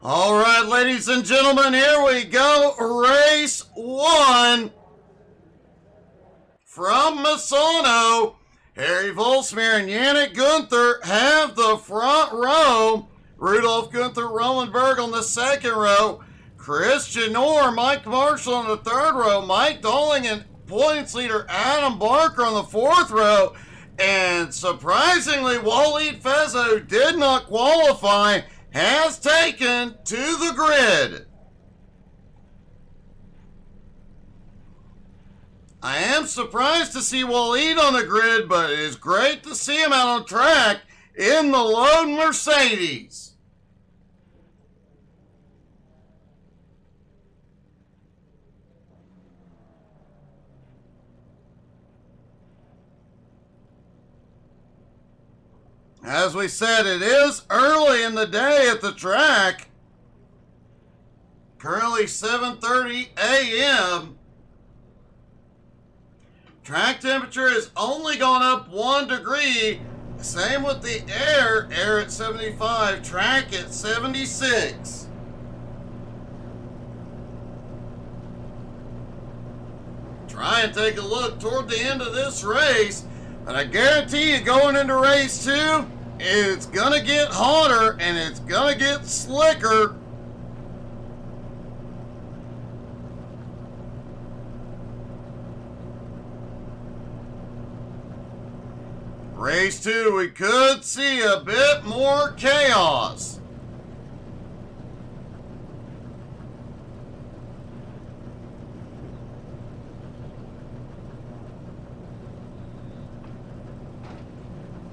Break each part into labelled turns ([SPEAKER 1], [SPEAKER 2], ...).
[SPEAKER 1] All right, ladies and gentlemen, here we go. Race 1 from Misano. Harry Volsmir and Yannick Gunther have the front row. Rudolf Gunther, Roman Berg on the second row. Christian Orr, Mike Marshall on the third row. Mike Dolling and points leader Adam Barker on the fourth row. And surprisingly, Waleed Feza, who did not qualify, has taken to the grid. I am surprised to see Waleed on the grid, but it is great to see him out on track in the lone Mercedes. As we said, it is early in the day at the track. Currently 7:30 a.m. Track temperature has only gone up 1 degree. Same with the air. Air at 75, track at 76. Try and take a look toward the end of this race. And I guarantee you, going into race 2, it's gonna get hotter and it's gonna get slicker. Race 2, we could see a bit more chaos.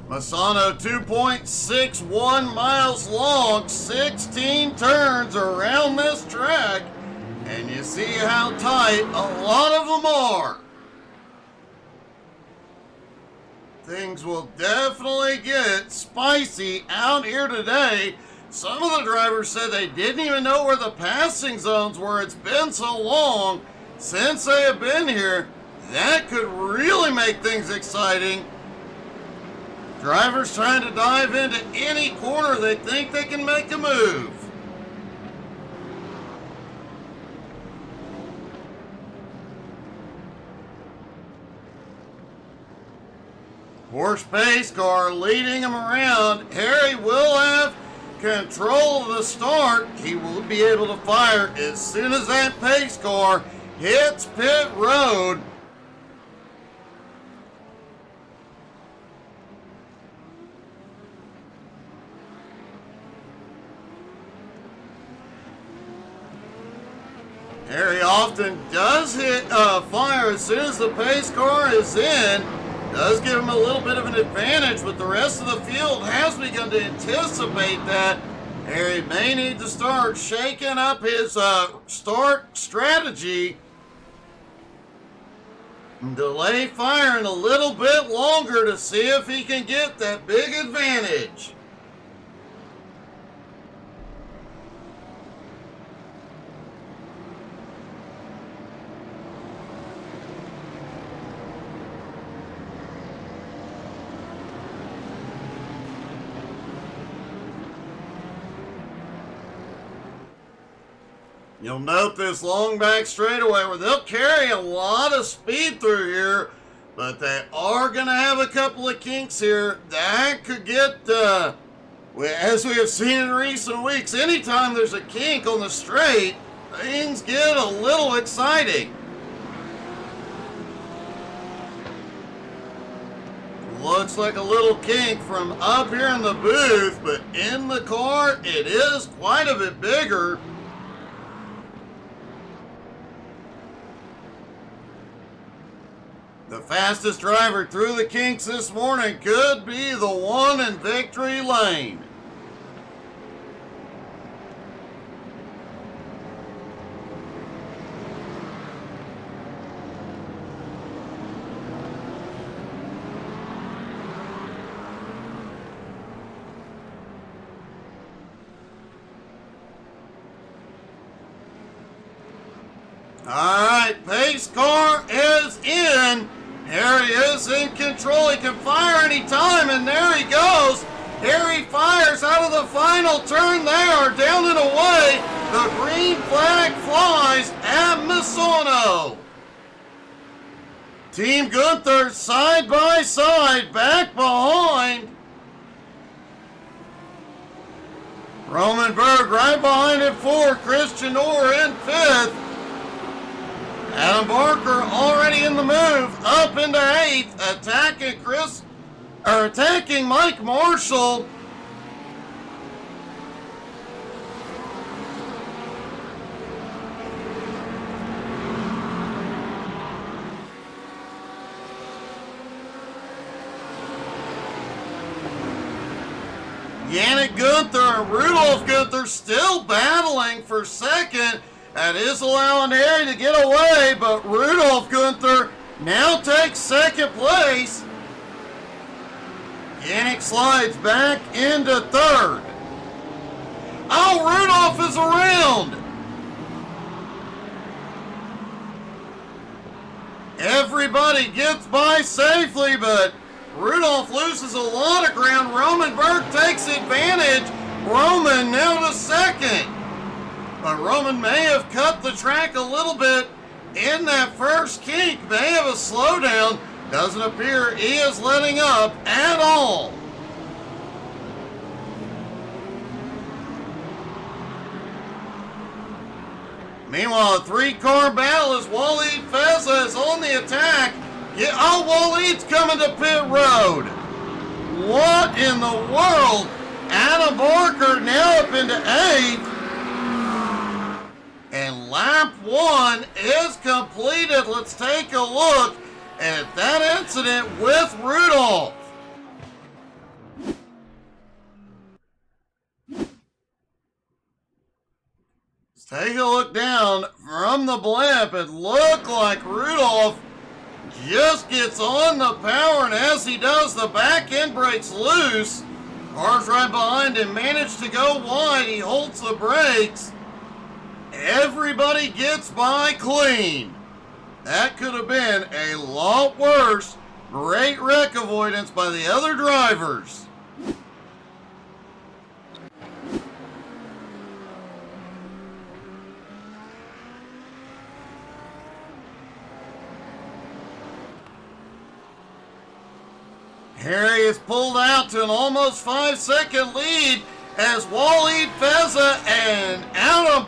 [SPEAKER 1] Misano 2.61 miles long, 16 turns around this track, and you see how tight a lot of them are. Things will definitely get spicy out here today. Some of the drivers said they didn't even know where the passing zones were. It's been so long since they have been here. That could really make things exciting. Drivers trying to dive into any corner they think they can make a move. Porsche pace car leading him around. Harry will have control of the start. He will be able to fire as soon as that pace car hits pit road. Harry often does hit fire as soon as the pace car is in. Does give him a little bit of an advantage, but the rest of the field has begun to anticipate that. Harry may need to start shaking up his start strategy. Delay firing a little bit longer to see if he can get that big advantage. You'll note this long back straightaway where they'll carry a lot of speed through here, but they are going to have a couple of kinks here. That could get, as we have seen in recent weeks, anytime there's a kink on the straight, things get a little exciting. Looks like a little kink from up here in the booth, but in the car, it is quite a bit bigger. The fastest driver through the kinks this morning could be the one in victory lane. All right, pace car is in. Harry is in control. He can fire anytime, and there he goes. Harry fires. tires out of the final turn. They are down and away. The green flag flies at Misano. Team Gunther side by side, back behind. Roman Berg right behind in fourth. Christian Orr in fifth. Adam Barker already in the move, up into eighth, attacking Mike Marshall. Yannick Gunther and Rudolph Gunther still battling for second. That is allowing Harry to get away, but Rudolph Gunther now takes second place. Yannick slides back into third. Oh, Rudolph is around. Everybody gets by safely, but Rudolph loses a lot of ground. Roman Berg takes advantage. Roman now to second. But Roman may have cut the track a little bit in that first kink. May have a slowdown. Doesn't appear he is letting up at all. Meanwhile, a three-car battle as Waleed Feza is on the attack. Waleed's coming to pit road. What in the world? Adam Barker now up into eighth. And lap one is completed. Let's take a look at that incident with Rudolph. Let's take a look down from the blimp. It looked like Rudolph just gets on the power, and as he does, the back end breaks loose. Cars right behind him managed to go wide. He holds the brakes. Everybody gets by clean. That could have been a lot worse. Great wreck avoidance by the other drivers. Harry is pulled out to an almost 5-second lead as Waleed Feza and Adam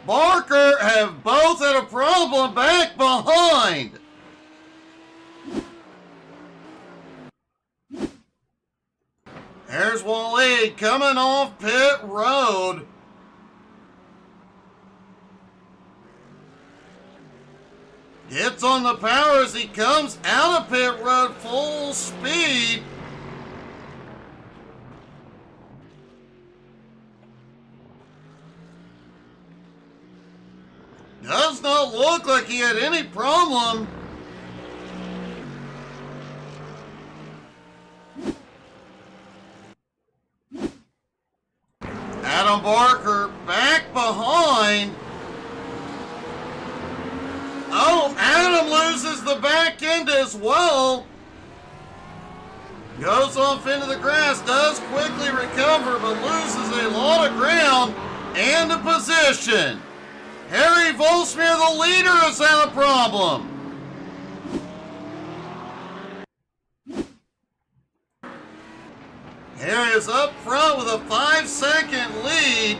[SPEAKER 1] Barker have both had a problem back behind. There's Waleed coming off pit road. Gets on the power as he comes out of pit road full speed. Does not look like he had any problem. Adam Barker back behind. Oh, Adam loses the back end as well. Goes off into the grass, does quickly recover, but loses a lot of ground and a position. Harry Volsmere, the leader, has had a problem. Harry is up front with a 5-second lead.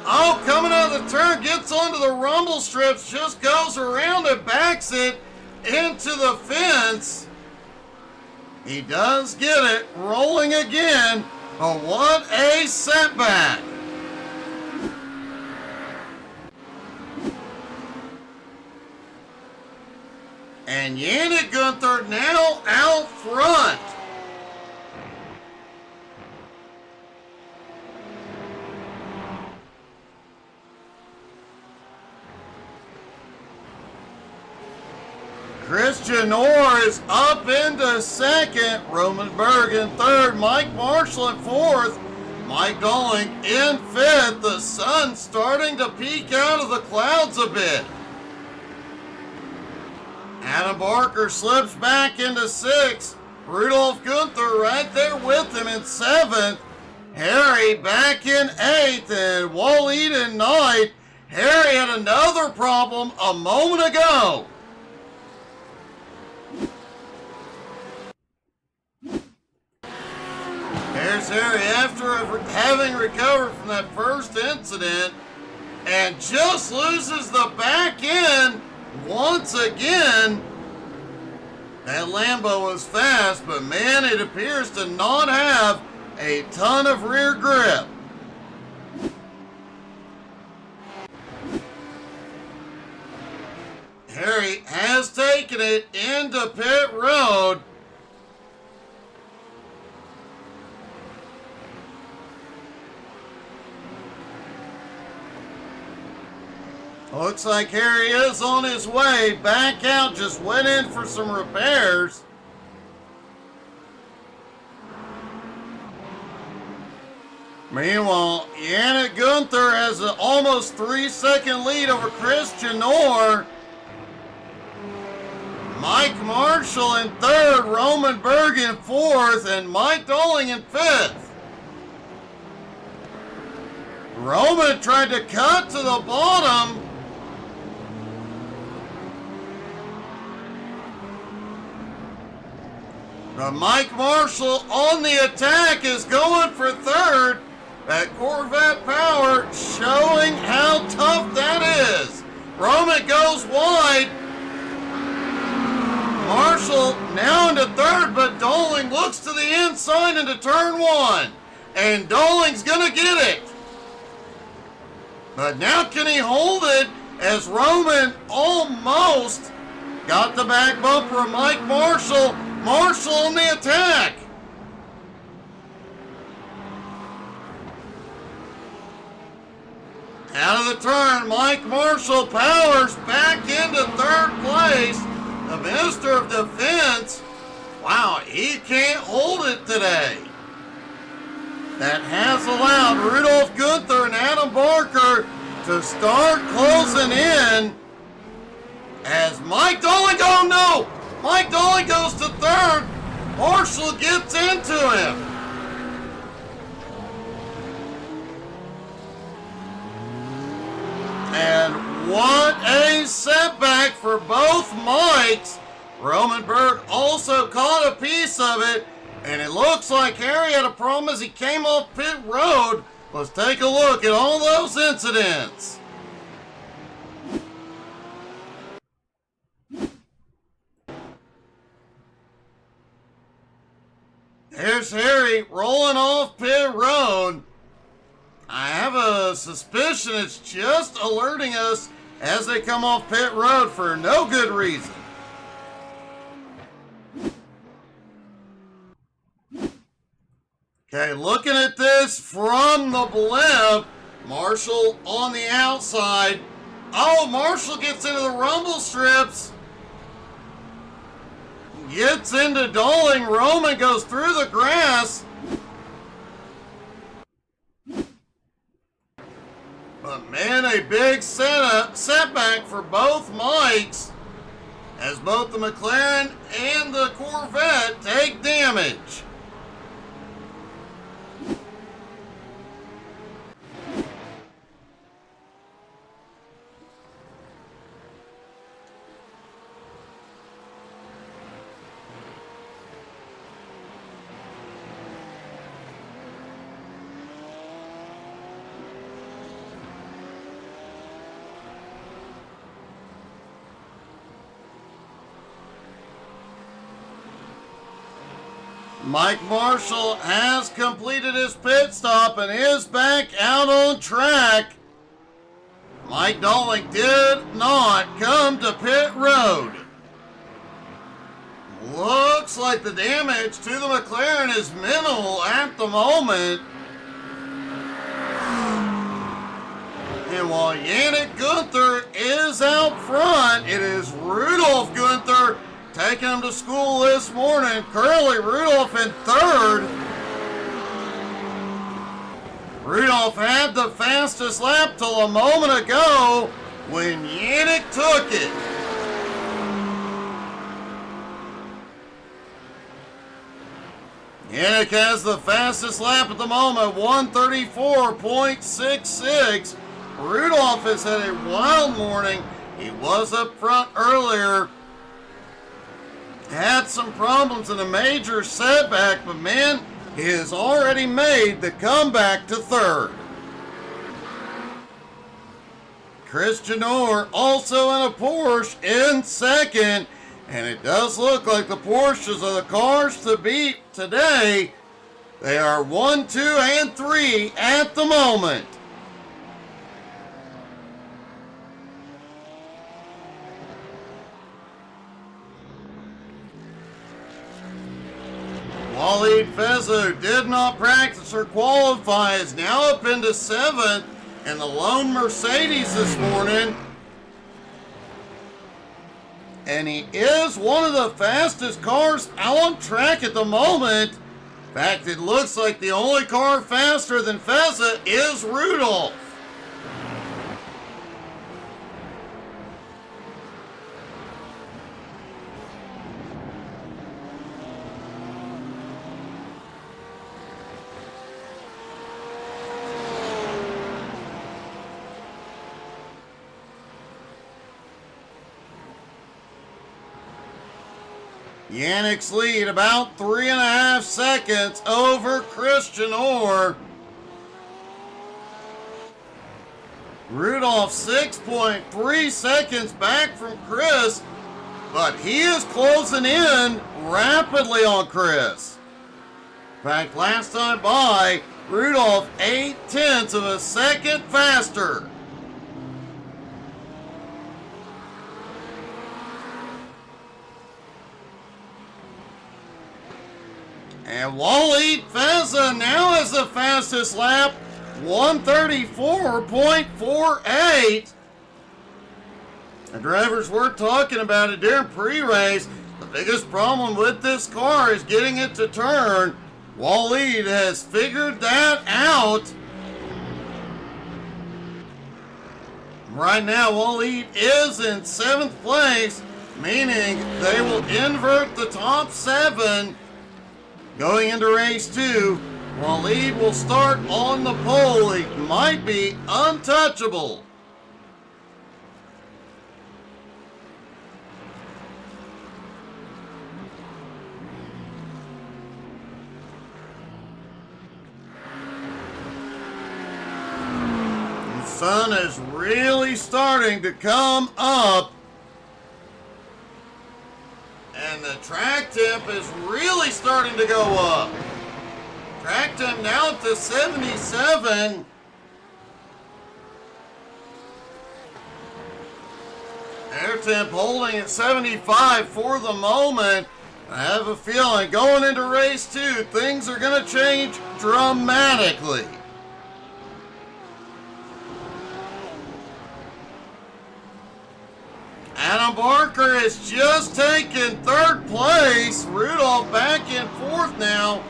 [SPEAKER 1] Oh, coming out of the turn, gets onto the rumble strips, just goes around and backs it into the fence. He does get it, rolling again, but what a setback. And Yannick Gunther now out front. Christian Orr is up into second. Roman Berg in third. Mike Marshall in fourth. Mike Dolling in fifth. The sun starting to peek out of the clouds a bit. Adam Barker slips back into sixth. Rudolph Gunther right there with him in seventh. Harry back in 8th, and Waleed in 9th. Harry had another problem a moment ago. Here's Harry after having recovered from that first incident and just loses the back end once again. That Lambo was fast, but man, it appears to not have a ton of rear grip. Harry has taken it into pit road. Looks like Harry is on his way back out, just went in for some repairs. Meanwhile, Yannick Gunther has an almost 3-second lead over Christian Orr. Mike Marshall in 3rd, Roman Berg in 4th, and Mike Dolling in 5th. Roman tried to cut to the bottom. But Mike Marshall on the attack is going for 3rd. That Corvette power showing how tough that is. Roman goes wide. Marshall now into 3rd, but Dolling looks to the inside into turn 1. And Dolling's gonna get it. But now can he hold it as Roman almost got the back bumper of Mike Marshall. Marshall on the attack. Out of the turn, Mike Marshall powers back into 3rd place. The Minister of Defense, wow, he can't hold it today. That has allowed Rudolph Gunther and Adam Barker to start closing in as Mike Dolling, oh no! Mike Dolling goes to 3rd. Marshall gets into him. And what a setback for both Mikes. Roman Berg also caught a piece of it, and it looks like Harry had a problem as he came off pit road. Let's take a look at all those incidents. Here's Harry rolling off pit road. I have a suspicion it's just alerting us as they come off pit road for no good reason. Okay, looking at this from the blimp, Marshall on the outside. Oh, Marshall gets into the rumble strips. Gets into Dolling. Roman goes through the grass. But man, a big setback for both Mikes as both the McLaren and the Corvette take damage. Mike Marshall has completed his pit stop and is back out on track. Mike Dolling did not come to pit road. Looks like the damage to the McLaren is minimal at the moment. And while Yannick Gunther is out front, it is Rudolph Gunther taking him to school this morning. Curly Rudolph in 3rd. Rudolph had the fastest lap till a moment ago when Yannick took it. Yannick has the fastest lap at the moment, 1:34.66. Rudolph has had a wild morning. He was up front earlier. Had some problems in a major setback, but man, he has already made the comeback to third. Christian Orr also in a Porsche in second, and it does look like the Porsches are the cars to beat today. They are 1, 2, and 3 at the moment. Waleed Feza, who did not practice or qualify, is now up into 7th in the lone Mercedes this morning. And he is one of the fastest cars on track at the moment. In fact, it looks like the only car faster than Feza is Rudolph. Yannick's lead about 3.5 seconds over Christian Orr. Rudolph 6.3 seconds back from Chris, but he is closing in rapidly on Chris. In fact, last time by, Rudolph 0.8 of a second faster. And Waleed Feza now has the fastest lap, 1:34.48. The drivers were talking about it during pre-race. The biggest problem with this car is getting it to turn. Waleed has figured that out. Right now, Waleed is in 7th place, meaning they will invert the top 7. Going into race 2, Waleed will start on the pole. He might be untouchable. The sun is really starting to come up. And the track temp is really starting to go up. Track temp now to 77. Air temp holding at 75 for the moment. I have a feeling going into race 2, things are going to change dramatically. Adam Barker has just taken 3rd place. Rudolph back in 4th now.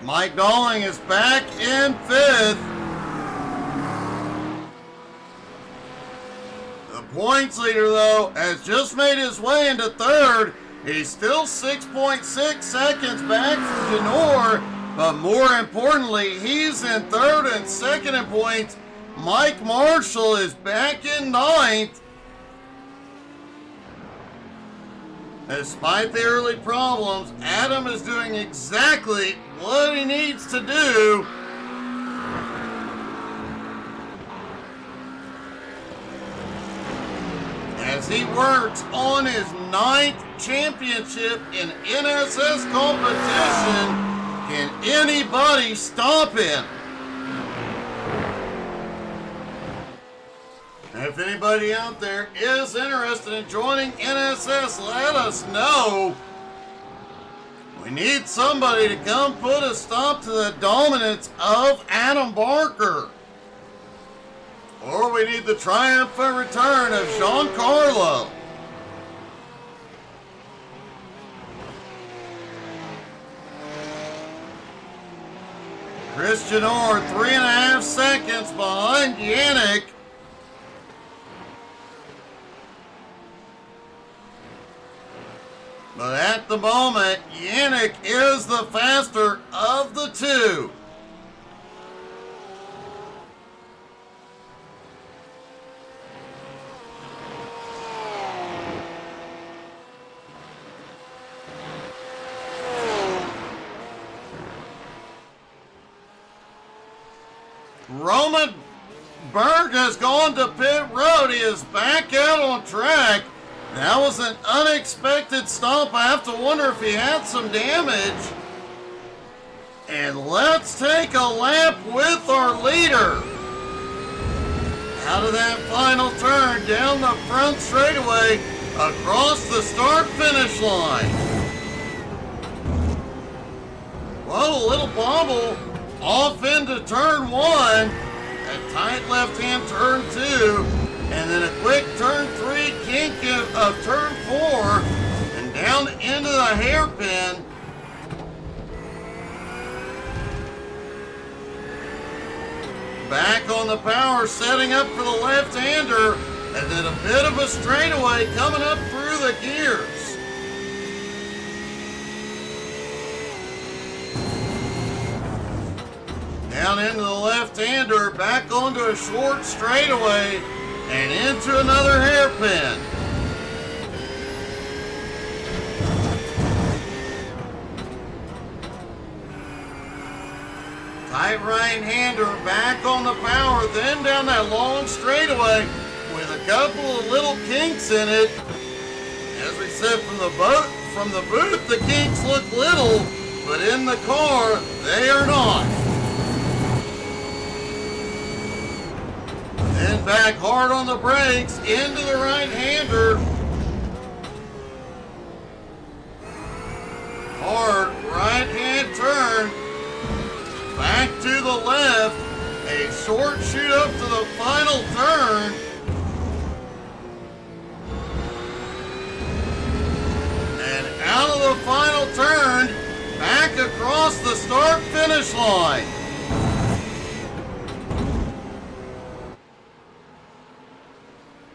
[SPEAKER 1] Mike Dolling is back in 5th. The points leader, though, has just made his way into 3rd. He's still 6.6 seconds back from Janor, but more importantly, he's in 3rd and 2nd in points. Mike Marshall is back in 9th. Despite the early problems, Adam is doing exactly what he needs to do. As he works on his 9th championship in NSS competition, can anybody stop him? If anybody out there is interested in joining NSS, let us know. We need somebody to come put a stop to the dominance of Adam Barker. Or we need the triumphant return of Giancarlo. Christian Orr 3.5 seconds behind Yannick. But at the moment, Yannick is the faster of the two. Roman Berg has gone to pit road. He is back out on track. That was an unexpected stop. I have to wonder if he had some damage. And let's take a lap with our leader. Out of that final turn, down the front straightaway, across the start-finish line. Well, a little bobble off into turn one, a tight left-hand turn two, and then a quick turn three kink of turn four, and down into the hairpin. Back on the power, setting up for the left-hander, and then a bit of a straightaway coming up through the gears. Down into the left-hander, back onto a short straightaway, and into another hairpin. Tight right-hander, back on the power, then down that long straightaway with a couple of little kinks in it. As we said from the booth, the kinks look little, but in the car, they are not. Then back hard on the brakes, into the right-hander. Hard right-hand turn. Back to the left. A short shoot up to the final turn. And out of the final turn, back across the start-finish line.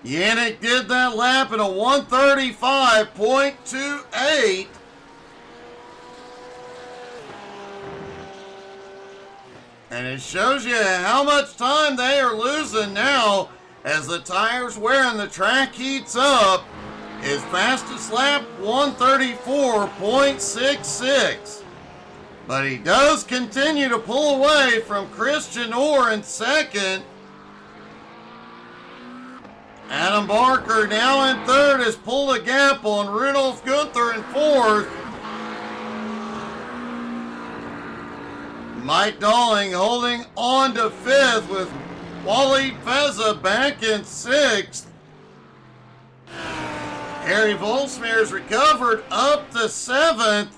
[SPEAKER 1] Yannick did that lap in a 1:35.28. And it shows you how much time they are losing now as the tires wear and the track heats up. His fastest lap, 1:34.66. But he does continue to pull away from Christian Orr in second. Adam Barker now in third has pulled a gap on Rudolf Gunther in fourth. Mike Dalling holding on to fifth with Waleed Feza back in sixth. Harry Volsmeer's recovered up to seventh.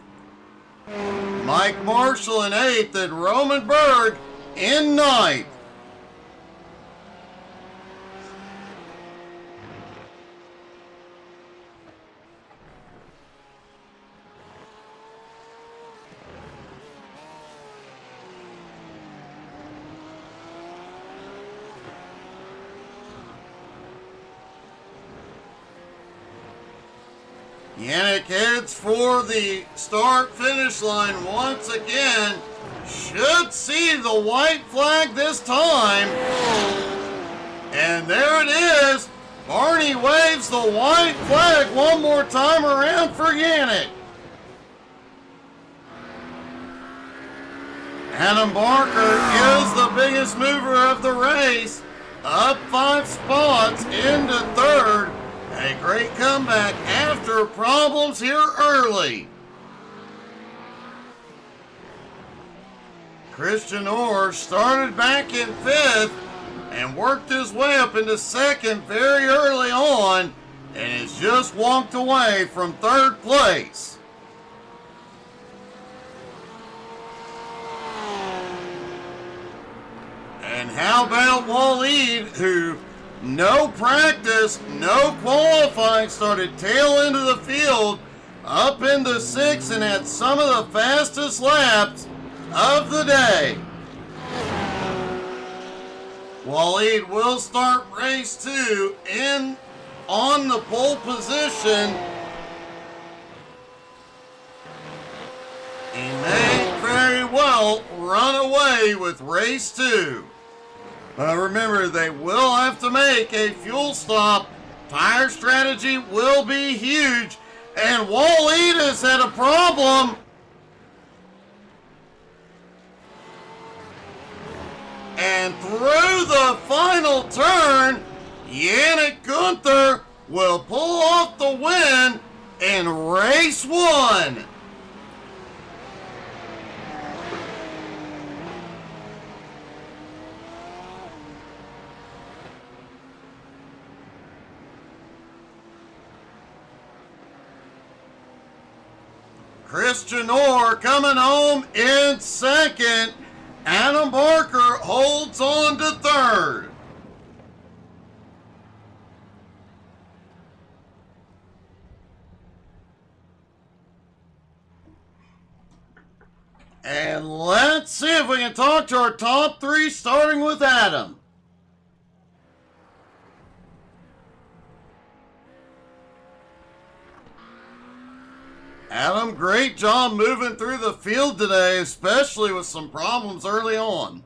[SPEAKER 1] Mike Marshall in eighth and Roman Berg in ninth. Yannick heads for the start-finish line once again. Should see the white flag this time. And there it is. Barney waves the white flag one more time around for Yannick. Adam Barker is the biggest mover of the race. Up 5 spots into third. A great comeback after problems here early. Christian Orr started back in fifth and worked his way up into second very early on and has just walked away from third place. And how about Waleed, who no practice, no qualifying, started tail into the field up into 6th and had some of the fastest laps of the day. Waleed will start race 2 on the pole position. He may very well run away with race 2. Remember, they will have to make a fuel stop. Tire strategy will be huge. And Waleed has had a problem. And through the final turn, Yannick Gunther will pull off the win in race 1. Christian Orr coming home in 2nd. Adam Barker holds on to 3rd. And let's see if we can talk to our top 3, starting with Adam. Adam, great job moving through the field today, especially with some problems early on.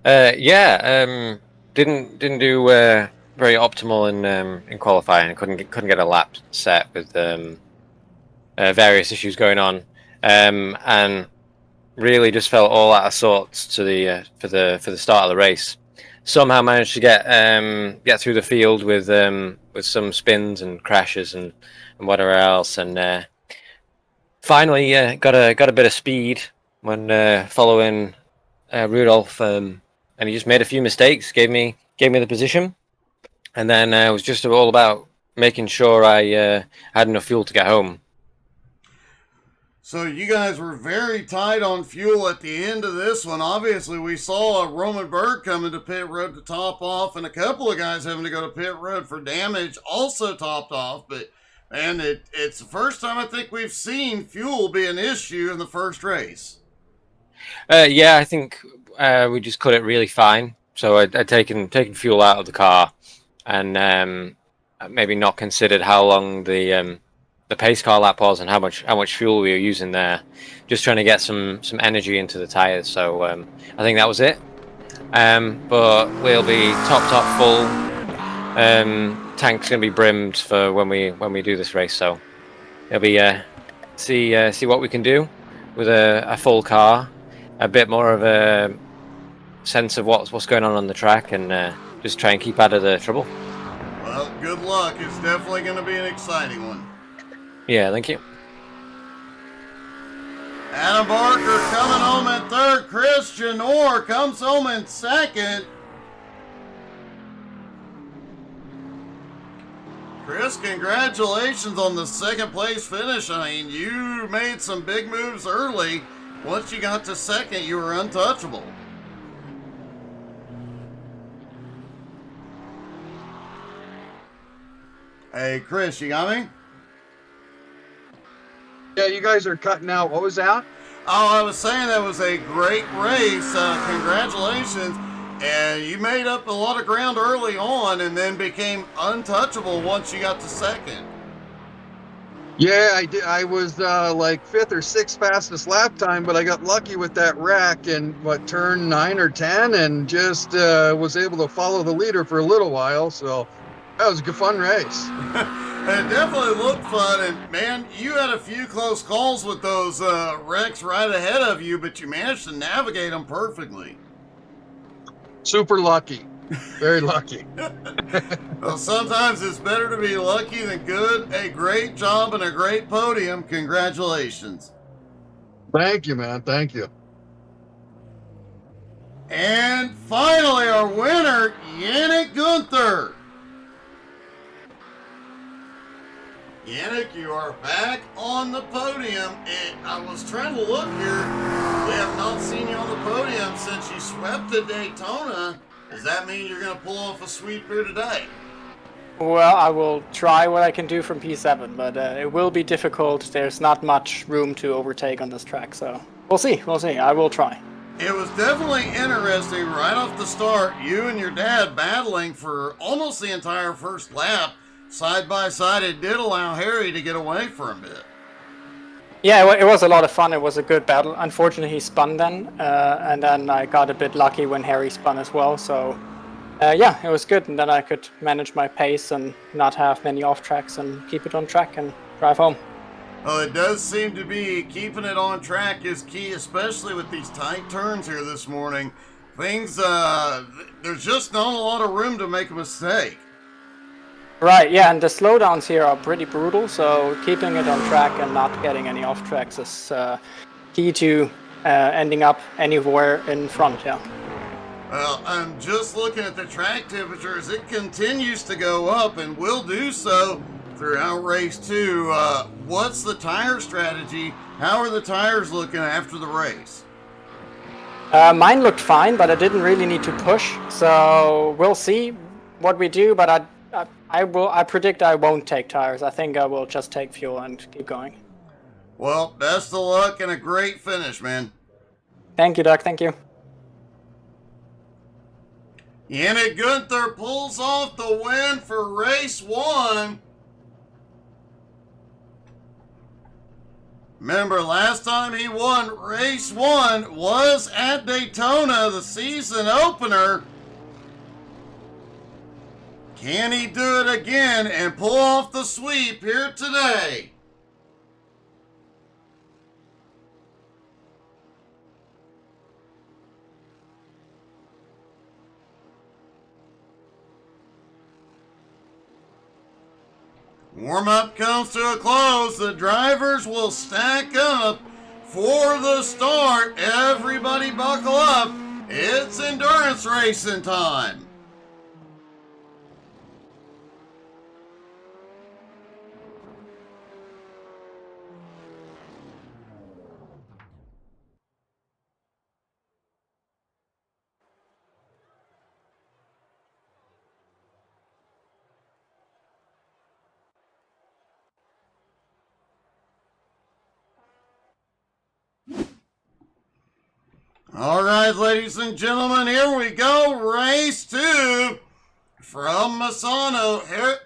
[SPEAKER 2] Didn't do very optimal in qualifying. Couldn't get a lap set with various issues going on, and really just felt all out of sorts to the for the start of the race. Somehow managed to get through the field with some spins and crashes and whatever else, and finally got a bit of speed when following Rudolph, and he just made a few mistakes, gave me the position, and then it was just all about making sure I had enough fuel to get home.
[SPEAKER 1] So you guys were very tight on fuel at the end of this one. Obviously, we saw Roman Berg coming to pit road to top off, and a couple of guys having to go to pit road for damage also topped off. And it's the first time I think we've seen fuel be an issue in the first race.
[SPEAKER 2] Yeah, I think we just cut it really fine. So I'd taken fuel out of the car, and maybe not considered how long the pace car lap was and how much fuel we were using there. Just trying to get some energy into the tires. So I think that was it. But we'll be top full. Tank's gonna be brimmed for when we do this race. So it'll be see what we can do with a full car. A bit more of a sense of what's going on the track, and just try and keep out of the trouble.
[SPEAKER 1] Well, good luck. It's definitely going to be an exciting one.
[SPEAKER 2] Yeah, thank you.
[SPEAKER 1] Adam Barker coming home in 3rd. Christian Orr comes home in 2nd. Chris, congratulations on the 2nd place finish. I mean, you made some big moves early. Once you got to 2nd, you were untouchable. Hey, Chris, you got me?
[SPEAKER 3] Yeah, you guys are cutting out. What was that?
[SPEAKER 1] Oh, I was saying that was a great race. Congratulations. And you made up a lot of ground early on and then became untouchable once you got to 2nd.
[SPEAKER 3] Yeah, I did. I was like 5th or 6th fastest lap time, but I got lucky with that wreck in turn 9 or 10, and just was able to follow the leader for a little while. So that was a good, fun race.
[SPEAKER 1] It definitely looked fun, and man, you had a few close calls with those wrecks right ahead of you, but you managed to navigate them perfectly.
[SPEAKER 3] Super lucky. Very lucky.
[SPEAKER 1] Well, sometimes it's better to be lucky than good. A great job and a great podium. Congratulations.
[SPEAKER 3] Thank you, man. Thank you.
[SPEAKER 1] And finally, our winner, Yannick Gunther. Yannick, you are back on the podium. I was trying to look here. We have not seen you on the podium since you swept at Daytona. Does that mean you're going to pull off a sweep here today?
[SPEAKER 4] Well, I will try what I can do from P7, but it will be difficult. There's not much room to overtake on this track, so we'll see. We'll see. I will try.
[SPEAKER 1] It was definitely interesting right off the start, you and your dad battling for almost the entire first lap. Side by side, it did allow Harry to get away for a bit.
[SPEAKER 4] Yeah, it was a lot of fun. It was a good battle. Unfortunately, he spun then, and then I got a bit lucky when Harry spun as well. So, yeah, it was good. And then I could manage my pace and not have many off tracks and keep it on track and drive home.
[SPEAKER 1] Well, it does seem to be keeping it on track is key, especially with these tight turns here this morning. Things, there's just not a lot of room to make a mistake.
[SPEAKER 4] Right, yeah, and the slowdowns here are pretty brutal, so keeping it on track and not getting any off tracks is key to ending up anywhere in front, yeah.
[SPEAKER 1] Well, I'm just looking at the track temperature as it continues to go up and will do so throughout race 2. What's the tire strategy? How are the tires looking after the race?
[SPEAKER 4] Mine looked fine, but I didn't really need to push, so we'll see what we do, but I predict I won't take tires. I think I will just take fuel and keep going.
[SPEAKER 1] Well, best of luck and a great finish, man.
[SPEAKER 4] Thank you, Doug. Thank you.
[SPEAKER 1] Yannick Gunther pulls off the win for race 1. Remember, last time he won race 1 was at Daytona, the season opener. Can he do it again and pull off the sweep here today? Warm-up comes to a close. The drivers will stack up for the start. Everybody buckle up. It's endurance racing time. All right, ladies and gentlemen, here we go. Race 2 from Misano. Here.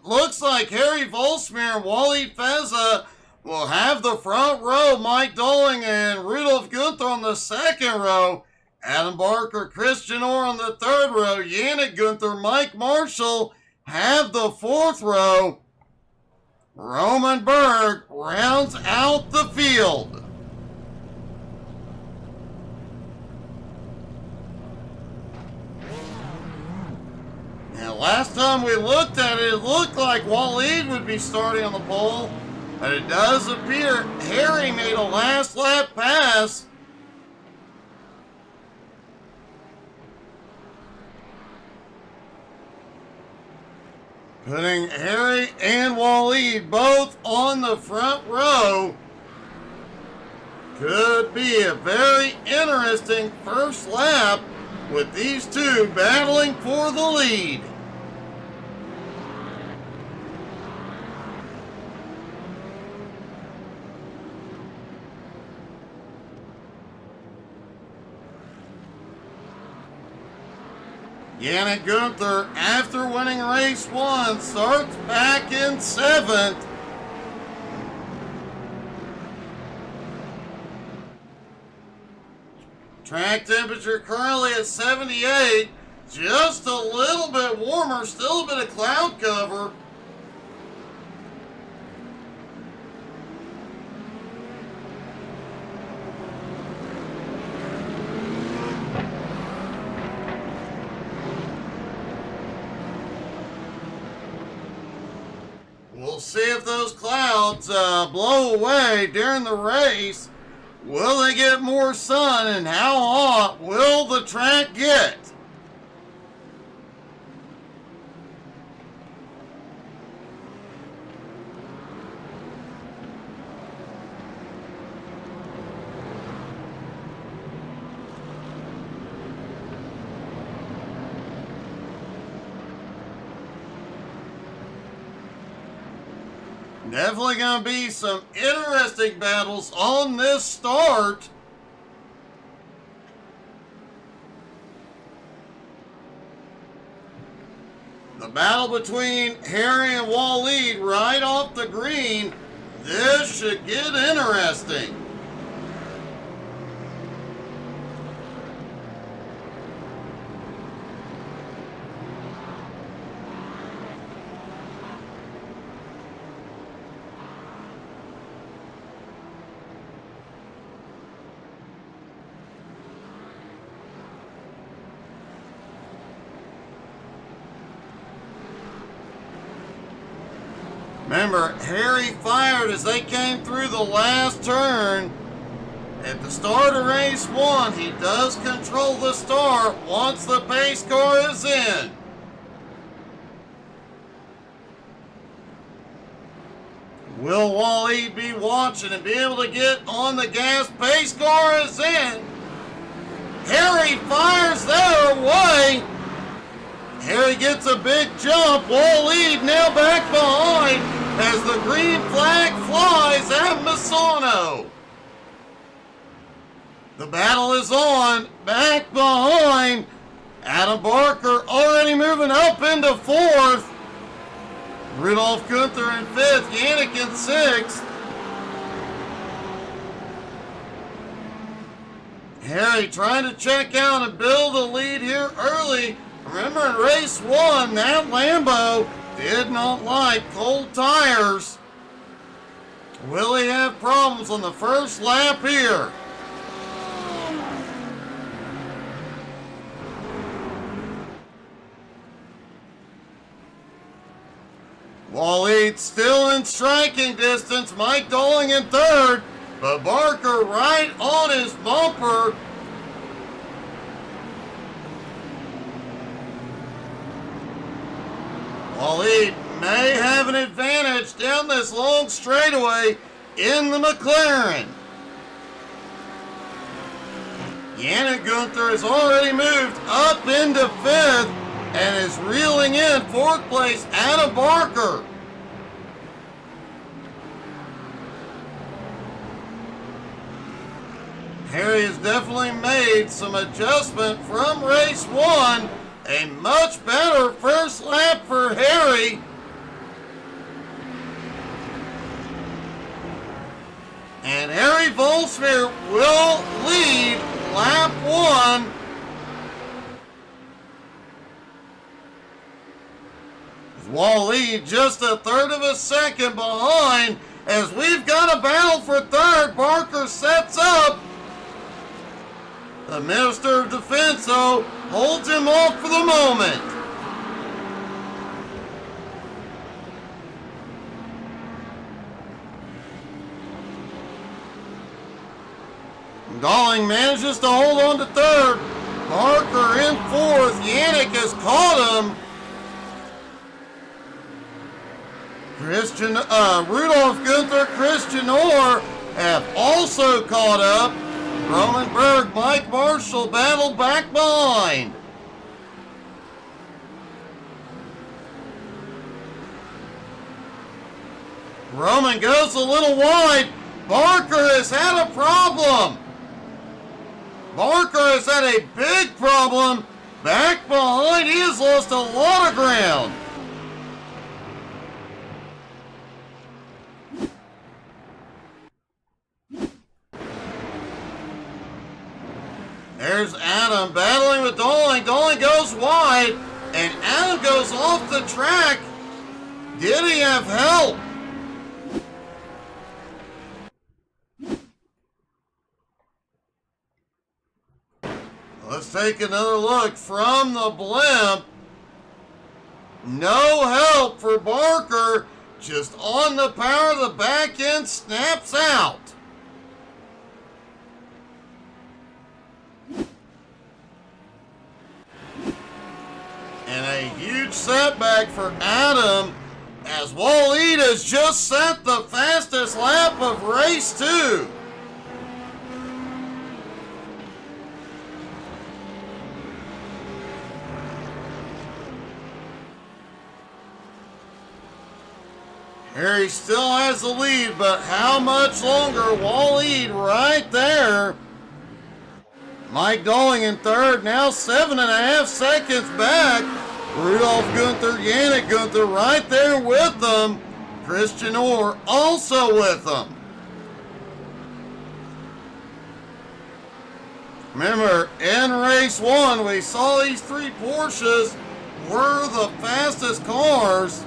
[SPEAKER 1] Looks like Harry Volsmir and Waleed Feza will have the front row. Mike Doling and Rudolf Gunther on the second row. Adam Barker, Christian Orr on the third row. Yannick Gunther, Mike Marshall have the fourth row. Roman Berg rounds out the field. Now, last time we looked at it, it looked like Waleed would be starting on the pole, but it does appear Harry made a last lap pass. Putting Harry and Waleed both on the front row. Could be a very interesting first lap with these two battling for the lead. Yannick Gunther, after winning race 1, starts back in 7th. Track temperature currently at 78. Just a little bit warmer, still a bit of cloud cover. We'll see if those clouds blow away during the race. Will they get more sun, and how hot will the track get? Definitely going to be some interesting battles on this start. The battle between Harry and Waleed right off the green. This should get interesting. Remember, Harry fired as they came through the last turn. At the start of race 1, he does control the start once the pace car is in. Will Waleed be watching and be able to get on the gas? Pace car is in. Harry fires their way. Harry gets a big jump. Waleed now back behind as the green flag flies at Misano. The battle is on. Back behind. Adam Barker already moving up into 4th. Rudolph Gunther in 5th. Yannick in 6th. Harry trying to check out and build a lead here early. Remember in race 1, that Lambo did not like cold tires. Will he have problems on the first lap here? Waleed still in striking distance. Mike Dolling in 3rd, but Barker right on his bumper. Waleed may have an advantage down this long straightaway in the McLaren. Yannick Gunther has already moved up into 5th and is reeling in 4th place. Adam Barker. Harry has definitely made some adjustment from race 1. A much better first lap for Harry. And Harry Volsmir will lead lap 1. Waleed just a 1/3 of a second behind as we've got a battle for 3rd. Barker sets up. The Minister of Defense, though, holds him off for the moment. Dolling manages to hold on to 3rd. Barker in 4th. Yannick has caught him. Rudolph Gunther, Christian Orr have also caught up. Roman Berg, Mike Marshall battled back behind. Roman goes a little wide. Barker has had a problem. Barker has had a big problem. Back behind, he has lost a lot of ground. There's Adam battling with Dolling. Dolling goes wide, and Adam goes off the track. Did he have help? Let's take another look from the blimp. No help for Barker. Just on the power, the back end snaps out. huge setback for Adam, as Waleed has just set the fastest lap of race 2. Harry still has the lead, but how much longer? Waleed right there. Mike Dolling in third, now 7.5 seconds back. Rudolph Gunther, Yannick Gunther right there with them. Christian Orr also with them. Remember, in race 1, we saw these 3 Porsches were the fastest cars.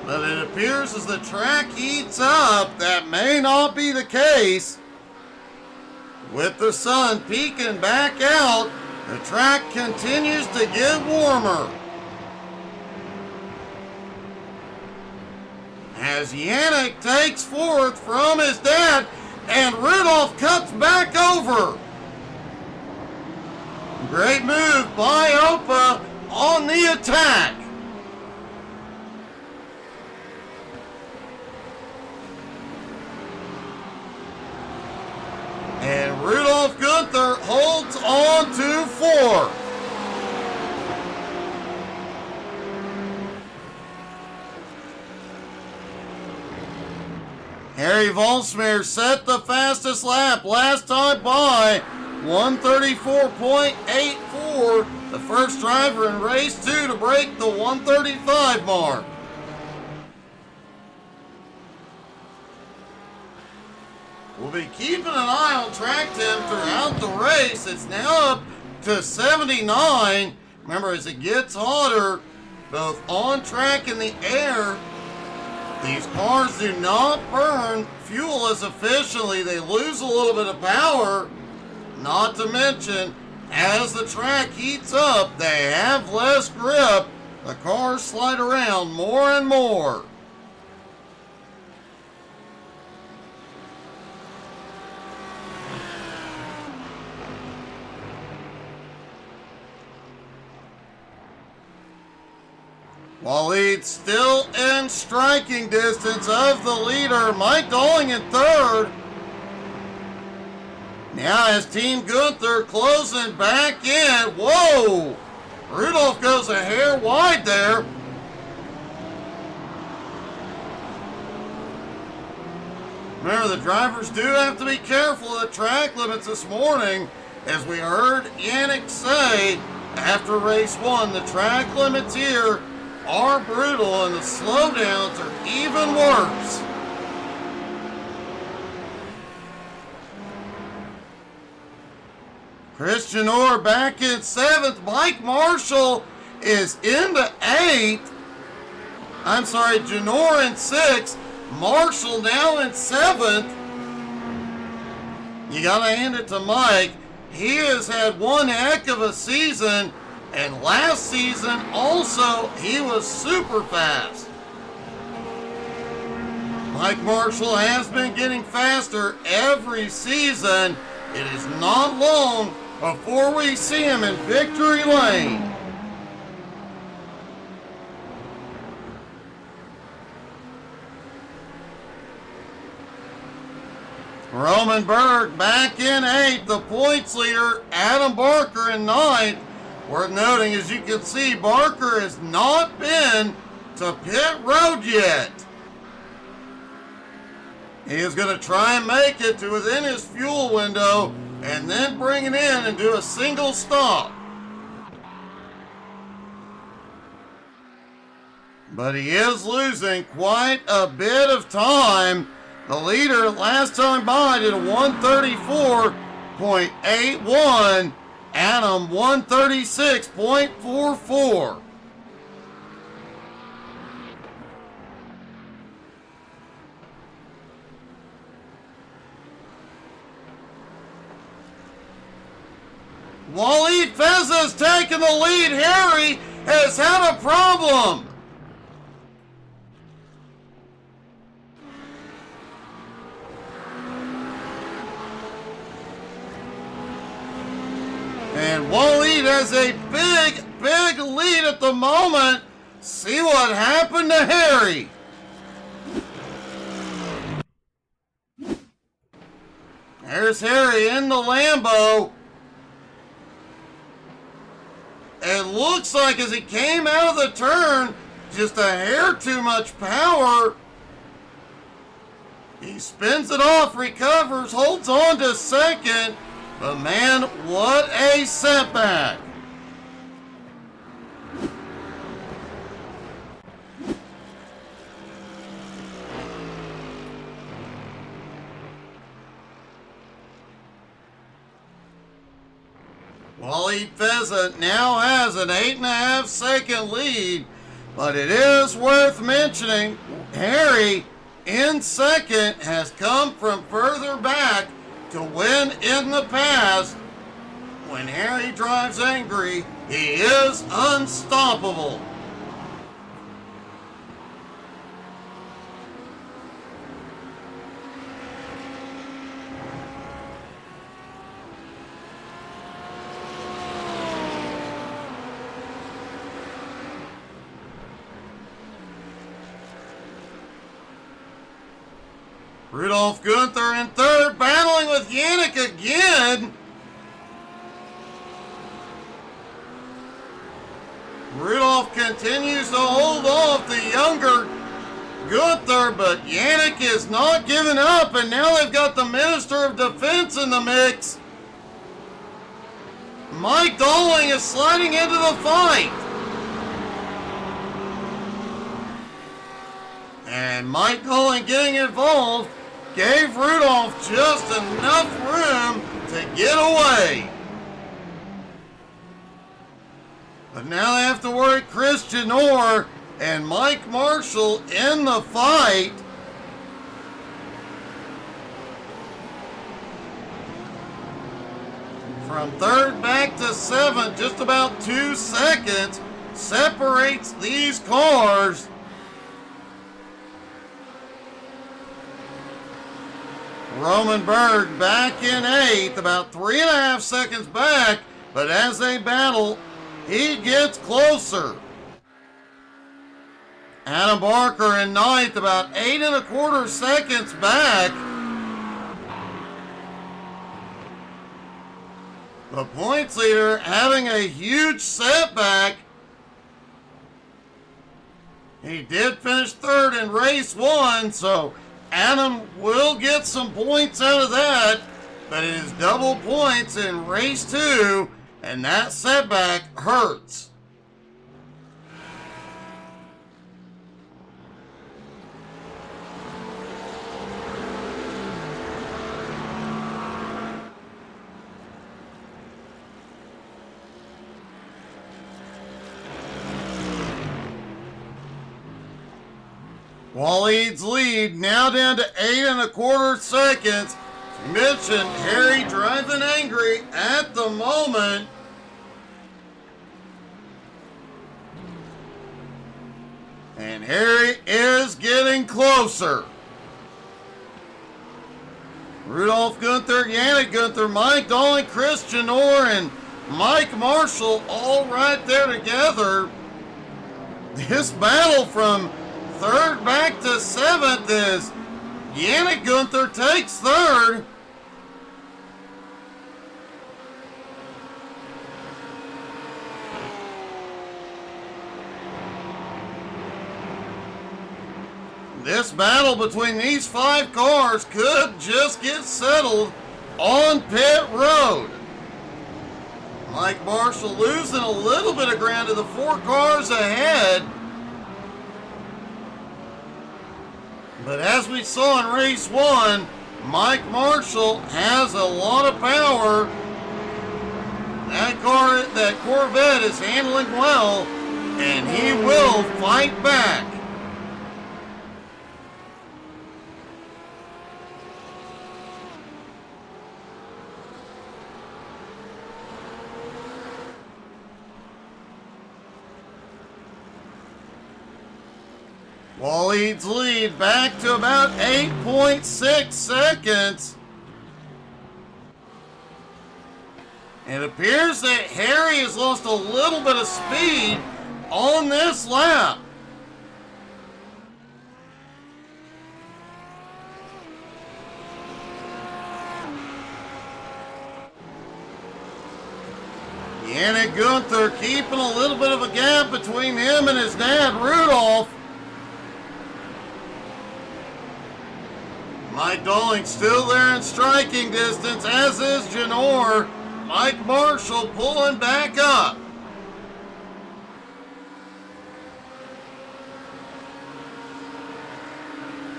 [SPEAKER 1] But it appears as the track heats up, that may not be the case. With the sun peeking back out, the track continues to get warmer. As Yannick takes fourth from his dad, and Rudolph cuts back over. Great move by Opa on the attack. And Rudolph Gunther holds on to 4. Harry Volsmeer set the fastest lap last time by 134.84. The first driver in race 2 to break the 135 mark. We'll be keeping an eye on track temp throughout the race. It's now up to 79. Remember, as it gets hotter, both on track and the air, these cars do not burn fuel as efficiently. They lose a little bit of power. Not to mention, as the track heats up, they have less grip. The cars slide around more and more. Waleed still in striking distance of the leader. Mike Dolling in third. Now as Team Gunther closing back in. Whoa! Rudolph goes a hair wide there. Remember, the drivers do have to be careful of the track limits this morning. As we heard Yannick say after race 1, the track limits here are brutal and the slowdowns are even worse. Christian Orr back in 7th. Mike Marshall is into 8th. I'm sorry, Janor in 6th. Marshall now in 7th. You gotta hand it to Mike. He has had one heck of a season. And last season, also, he was super fast. Mike Marshall has been getting faster every season. It is not long before we see him in victory lane. Roman Berg back in 8th, the points leader. Adam Barker in 9th. Worth noting, as you can see, Barker has not been to pit road yet. He is going to try and make it to within his fuel window and then bring it in and do a single stop. But he is losing quite a bit of time. The leader last time by did a 134.81. Adam 136.44. Waleed Fez has taken the lead. Harry has had a problem. And Waleed has a big big lead at the moment. See what happened to Harry. There's Harry in the Lambo. It looks like as he came out of the turn, just a hair too much power. He spins it off, recovers, holds on to second. But man, what a setback. Wally Pheasant now has an 8.5 second lead, but it is worth mentioning Harry in second has come from further back to win in the past. When Harry drives angry, he is unstoppable. Rudolph Gunther in third, battling with Yannick again. Rudolph continues to hold off the younger Gunther, but Yannick is not giving up, and now they've got the Minister of Defense in the mix. Mike Dolling is sliding into the fight. And Mike Dolling getting involved gave Rudolph just enough room to get away. But now they have to worry Christian Orr and Mike Marshall in the fight. From third back to seventh, just about 2 seconds separates these cars. Roman Berg back in 8th, about 3.5 seconds back, but as they battle, he gets closer. Adam Barker in 9th, about 8.25 seconds back. The points leader having a huge setback. He did finish third in race 1, so Adam will get some points out of that, but it is double points in race 2, and that setback hurts. Waleed's lead now down to 8.25 seconds. As mentioned, Harry driving angry at the moment. And Harry is getting closer. Rudolph Gunther, Yannick Gunther, Mike Dolling, Christian Orr, and Mike Marshall all right there together. This battle from third back to seventh is Yannick Gunther takes third. This battle between these 5 cars could just get settled on pit road. Mike Marshall losing a little bit of ground to the 4 cars ahead. But as we saw in race 1, Mike Marshall has a lot of power. That Corvette is handling well, and he will fight back. Waleed's lead back to about 8.6 seconds. It appears that Harry has lost a little bit of speed on this lap. Yannick Gunther keeping a little bit of a gap between him and his dad, Rudolph. Mike Dolling still there in striking distance, as is Janor. Mike Marshall pulling back up.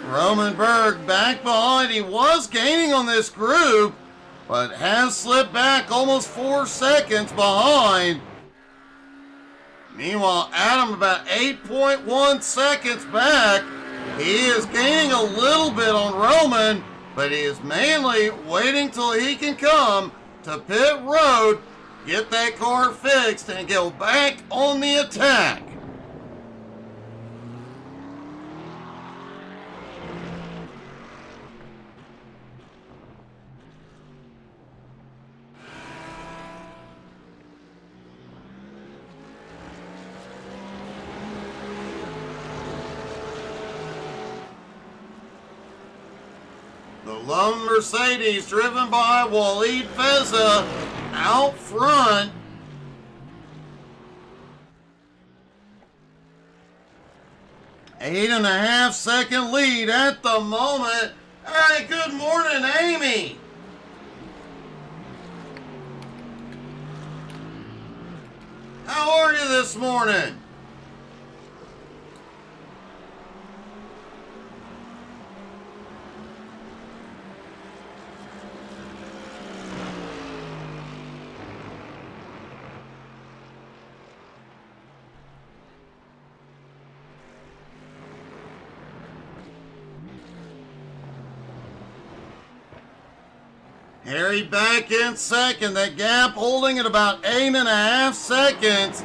[SPEAKER 1] Roman Berg back behind. He was gaining on this group, but has slipped back almost 4 seconds behind. Meanwhile, Adam about 8.1 seconds back. He is gaining a little bit on Roman, but he is mainly waiting till he can come to pit road, get that car fixed, and go back on the attack. The lone Mercedes, driven by Waleed Feza, out front. Eight-and-a-half second lead at the moment. Hey, good morning, Amy. How are you this morning? Harry back in second. That gap holding at about 8.5 seconds.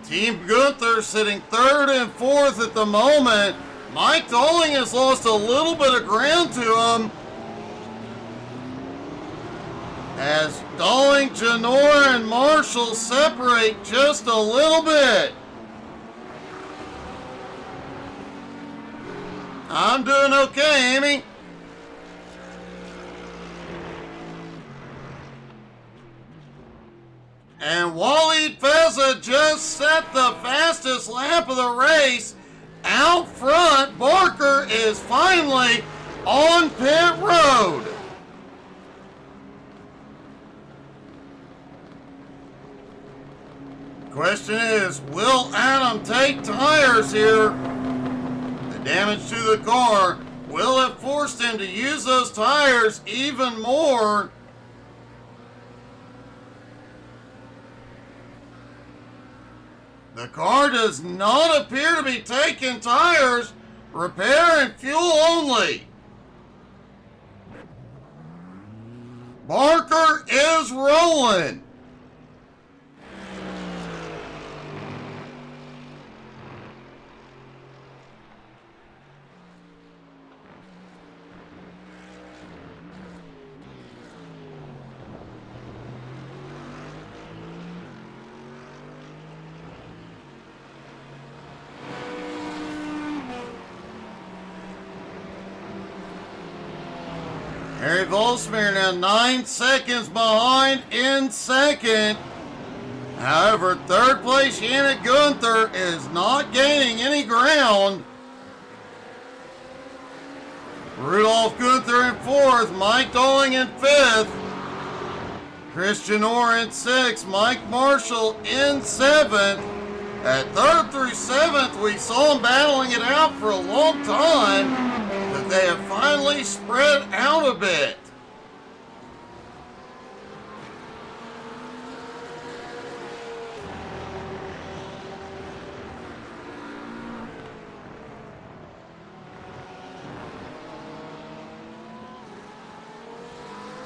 [SPEAKER 1] Team Gunther sitting third and fourth at the moment. Mike Dolling has lost a little bit of ground to him, as Dolling, Janora, and Marshall separate just a little bit. I'm doing okay, Amy. And Waleed Feza just set the fastest lap of the race. Out front, Barker is finally on pit road. Question is, will Adam take tires here? The damage to the car will have forced him to use those tires even more. The car does not appear to be taking tires, repair and fuel only. Barker is rolling. Harry Volsmir now 9 seconds behind in second. However, third place Yannick Gunther is not gaining any ground. Rudolph Gunther in fourth, Mike Dolling in fifth, Christian Orr in sixth, Mike Marshall in seventh. At third through seventh, we saw them battling it out for a long time. But they have finally spread out a bit.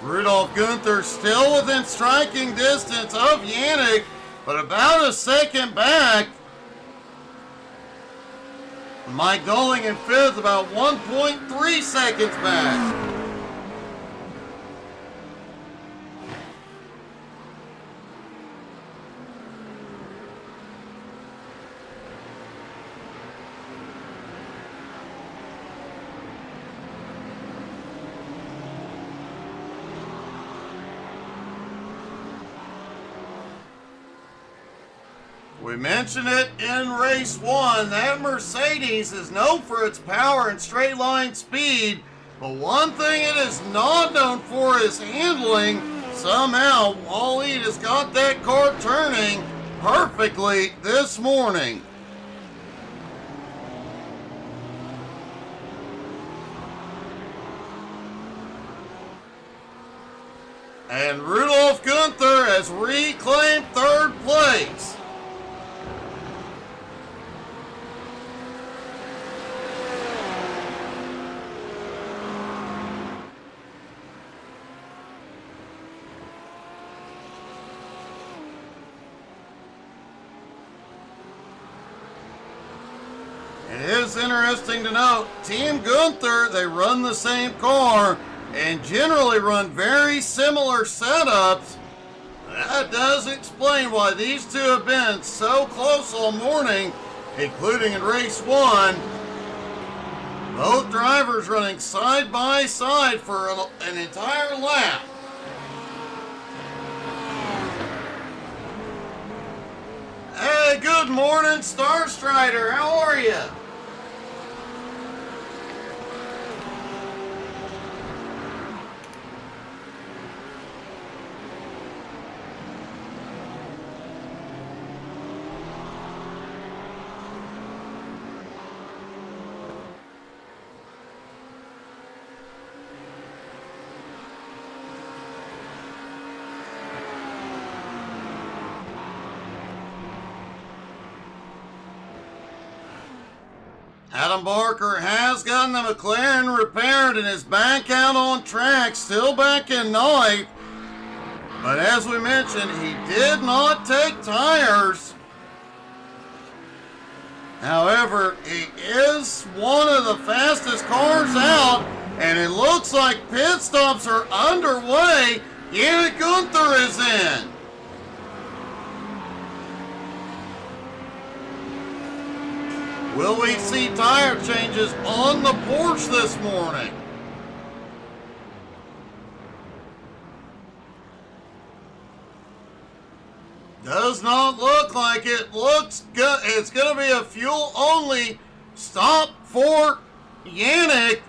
[SPEAKER 1] Rudolph Gunther still within striking distance of Yannick, but about a second back. Mike Dolling in fifth, about 1.3 seconds back. We mentioned it in race 1. That Mercedes is known for its power and straight line speed, but one thing it is not known for is handling. Somehow, Wally has got that car turning perfectly this morning. And Rudolf Gunther has reclaimed 3rd place. It is interesting to note, Team Gunther, they run the same car and generally run very similar setups. That does explain why these two have been so close all morning, including in race 1. Both drivers running side by side for an entire lap. Hey, good morning, Star Strider. How are you? Adam Barker has gotten the McLaren repaired and is back out on track, still back in 9th. But as we mentioned, he did not take tires. However, he is one of the fastest cars out, and it looks like pit stops are underway. Yannick Gunther is in. Will we see tire changes on the Porsche this morning? Does not look like it. Looks good. It's going to be a fuel only stop for Yannick.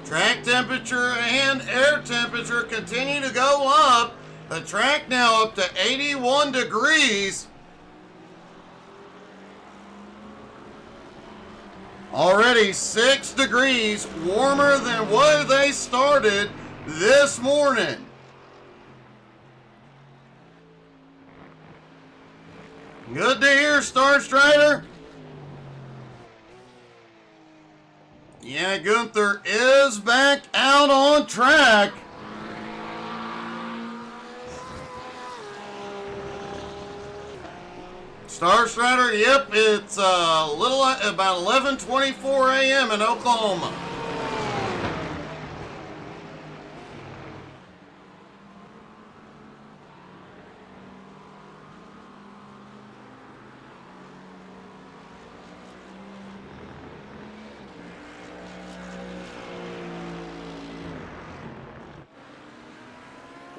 [SPEAKER 1] Track temperature and air temperature continue to go up. The track now up to 81 degrees. Already 6 degrees warmer than where they started this morning. Good to hear, Star Strider. Yeah, Gunther is back out on track. Star Strider, yep, it's about 11:24 a.m. in Oklahoma.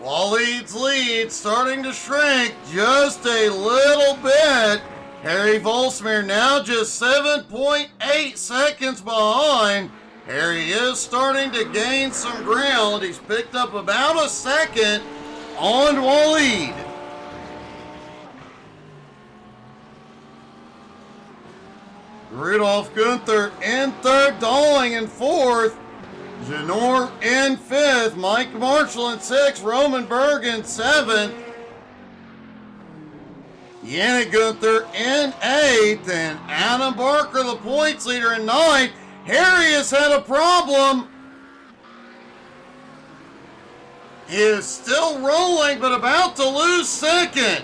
[SPEAKER 1] Waleed's lead starting to shrink just a little bit. Harry Volsmir now just 7.8 seconds behind. Harry is starting to gain some ground. He's picked up about a second on Waleed. Rudolf Gunther in 3rd, Dalling in 4th. Janor in 5th, Mike Marshall in 6th, Roman Berg in 7th, Yannick Gunther in 8th, and Adam Barker, the points leader, in 9th. Harry has had a problem. He is still rolling, but about to lose 2nd.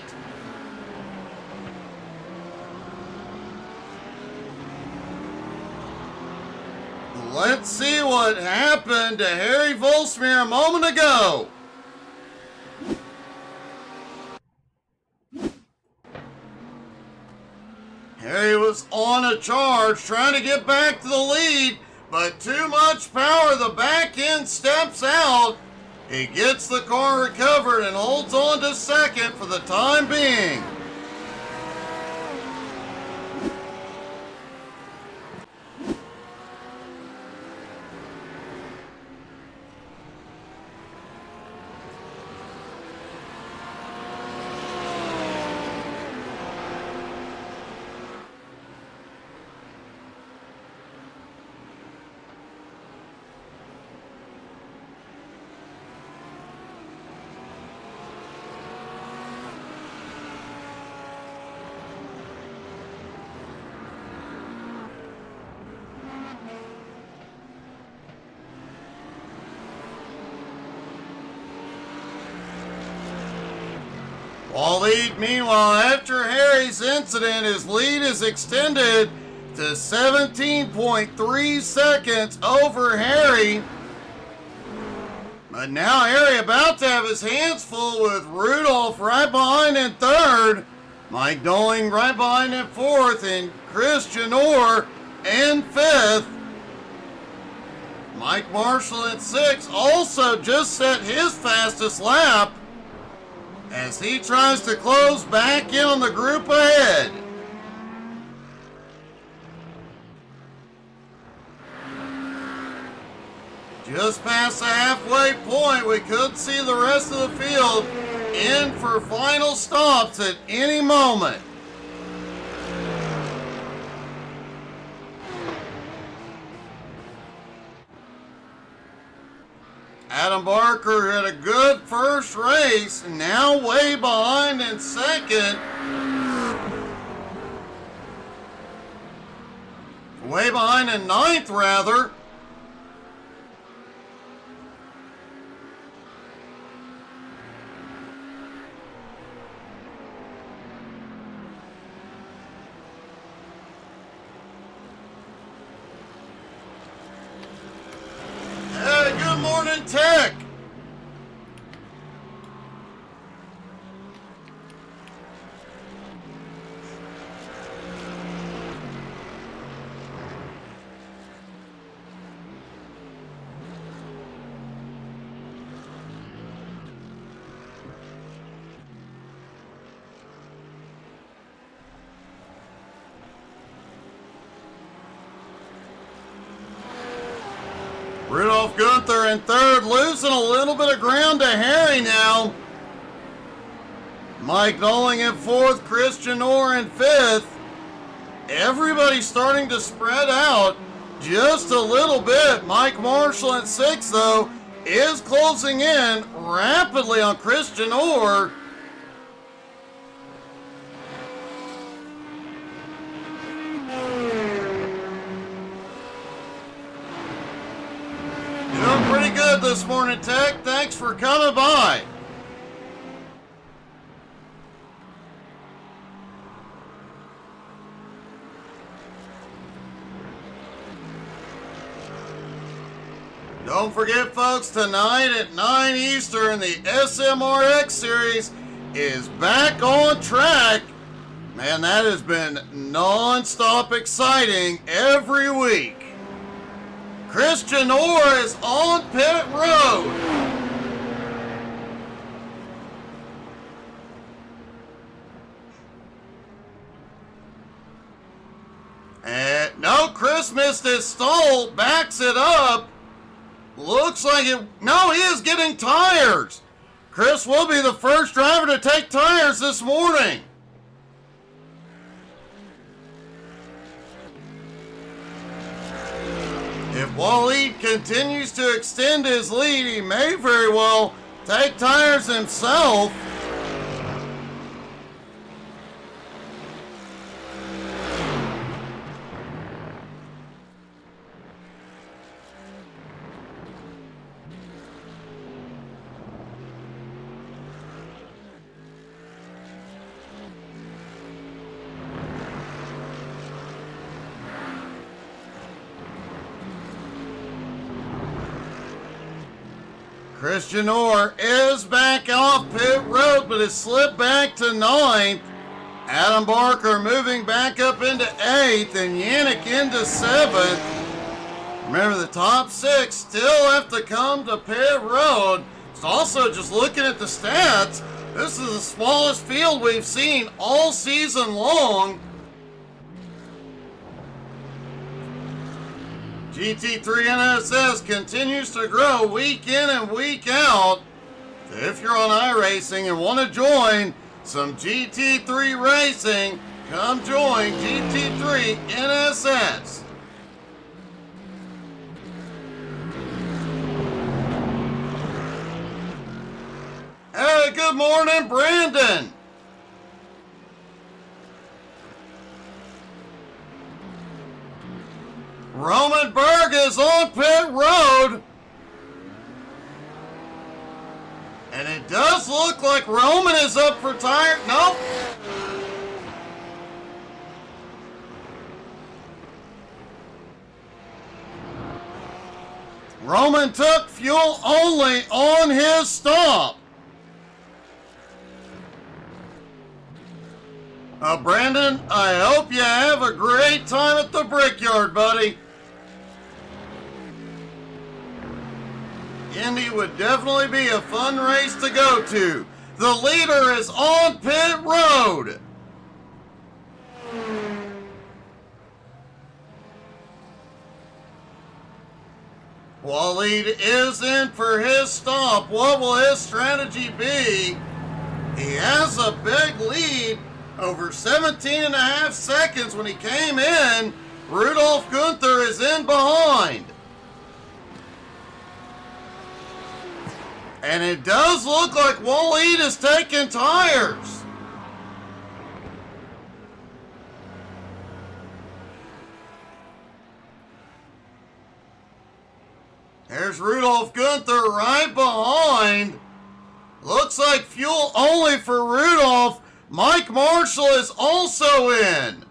[SPEAKER 1] Let's see what happened to Harry Volsmir a moment ago. Harry was on a charge, trying to get back to the lead, but too much power. The back end steps out. He gets the car recovered and holds on to second for the time being. Waleed, meanwhile, after Harry's incident, his lead is extended to 17.3 seconds over Harry. But now Harry about to have his hands full with Rudolph right behind in third, Mike Doling right behind in fourth, and Chris Janor in fifth. Mike Marshall in sixth also just set his fastest lap as he tries to close back in on the group ahead. Just past the halfway point, we could see the rest of the field in for final stops at any moment. Adam Barker had a good first race, now way behind in second. Way behind in ninth, rather. Hey, good morning, Tech. Rudolph Gunther in third, losing a little bit of ground to Harry now. Mike Doling in fourth, Chris Janor in fifth. Everybody's starting to spread out just a little bit. Mike Marshall in sixth, though, is closing in rapidly on Chris Janor. Doing pretty good this morning, Tech. Thanks for coming by. Don't forget, folks, tonight at 9 Eastern, the SMRX Series is back on track. Man, that has been non-stop exciting every week. Chris Janor is on pit road. And no, Chris missed his stall, backs it up. Looks like it. No, he is getting tires. Chris will be the first driver to take tires this morning. If Waleed continues to extend his lead, he may very well take tires himself. Chris Janor is back off pit road, but has slipped back to ninth. Adam Barker moving back up into eighth, and Yannick into seventh. Remember, the top 6 still have to come to pit road. It's also, just looking at the stats, this is the smallest field we've seen all season long. GT3 NSS continues to grow week in and week out. If you're on iRacing and want to join some GT3 racing, come join GT3 NSS. Hey, good morning, Brandon. Roman Berg is on pit road. And it does look like Roman is up for tire. Nope. Roman took fuel only on his stop. Brandon, I hope you have a great time at the Brickyard, buddy. Indy would definitely be a fun race to go to. The leader is on pit road. Waleed is in for his stop. What will his strategy be? He has a big lead, over 17 and a half seconds when he came in. Rudolf Gunther is in behind. And it does look like Waleed is taking tires. There's Rudolf Gunther right behind. Looks like fuel only for Rudolf. Mike Marshall is also in.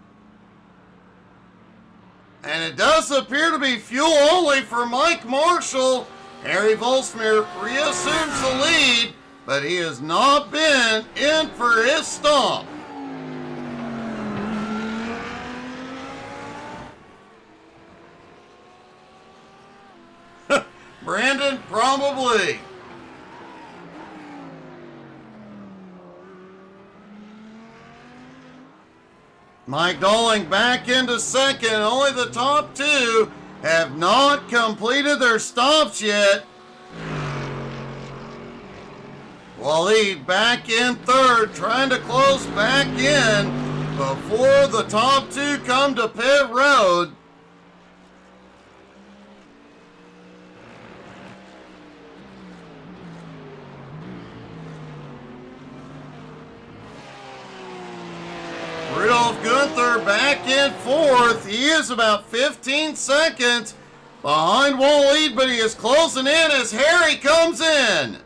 [SPEAKER 1] And it does appear to be fuel only for Mike Marshall. Harry Volsmir reassumes the lead, but he has not been in for his stop. Brandon, probably. Mike Dolling back into second. Only the top 2 have not completed their stops yet. Waleed back in third, trying to close back in before the top 2 come to pit road. Rudolf Gunther back in fourth. He is about 15 seconds behind Waleed, but he is closing in as Harry comes in.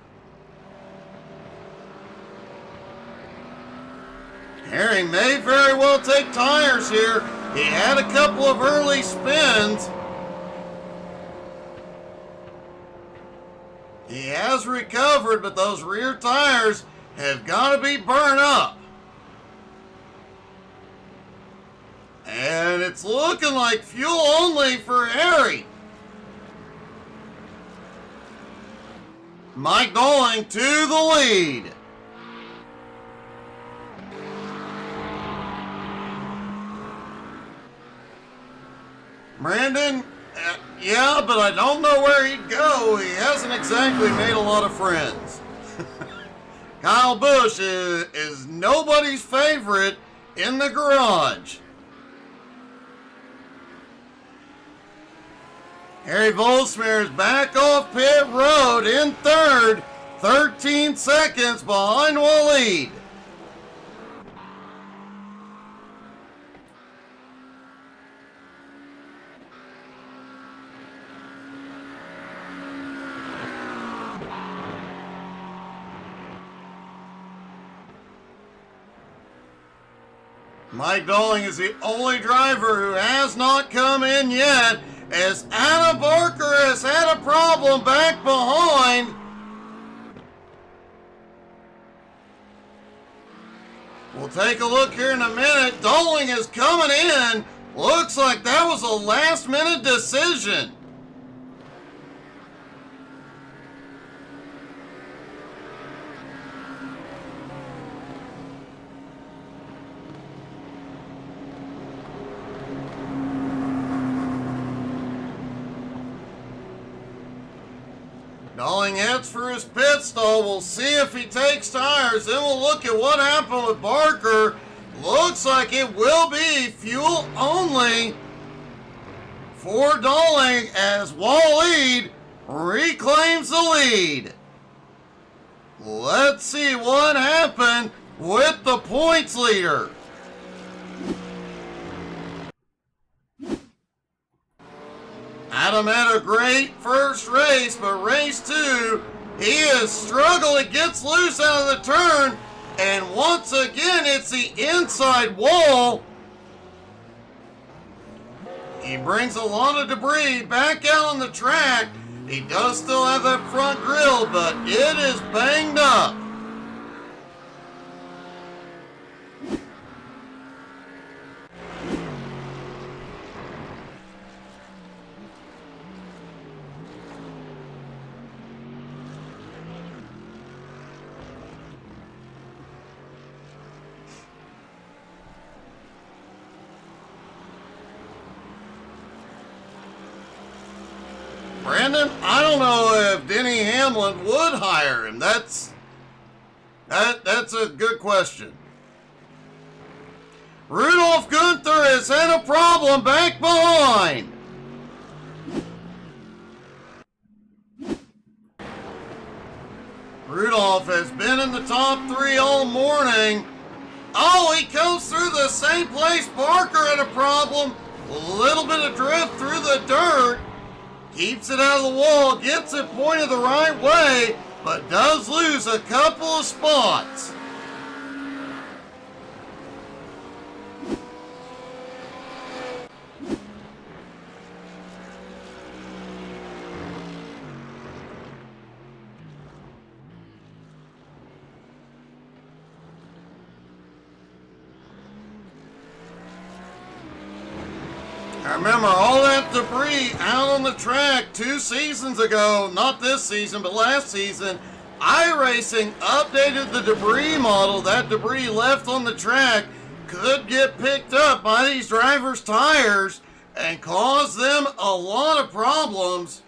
[SPEAKER 1] Harry may very well take tires here. He had a couple of early spins. He has recovered, but those rear tires have got to be burned up. And it's looking like fuel only for Harry. Mike Dolling to the lead. Brandon, yeah, but I don't know where he'd go. He hasn't exactly made a lot of friends. Kyle Busch is nobody's favorite in the garage. Harry Volsmir is back off pit road in third, 13 seconds behind Waleed. Mike Dolling is the only driver who has not come in yet, as Anna Barker has had a problem back behind. We'll take a look here in a minute. Dolling is coming in. Looks like that was a last-minute decision. Dalling heads for his pit stall. We'll see if he takes tires. Then we'll look at what happened with Barker. Looks like it will be fuel only for Dalling as Waleed reclaims the lead. Let's see what happened with the points leader. Adam had a great first race, but race 2, he is struggling, gets loose out of the turn, and once again it's the inside wall. He brings a lot of debris back out on the track. He does still have that front grille, but it is banged up. Brandon, I don't know if Denny Hamlin would hire him. That's a good question. Rudolph Gunther has had a problem back behind. Rudolph has been in the top 3 all morning. Oh, he comes through the same place Barker had a problem. A little bit of drift through the dirt. Keeps it out of the wall, gets it pointed the right way, but does lose a couple of spots. I remember all that debris out on the track 2 seasons ago, not this season, but last season. iRacing updated the debris model. That debris left on the track could get picked up by these drivers' tires and cause them a lot of problems.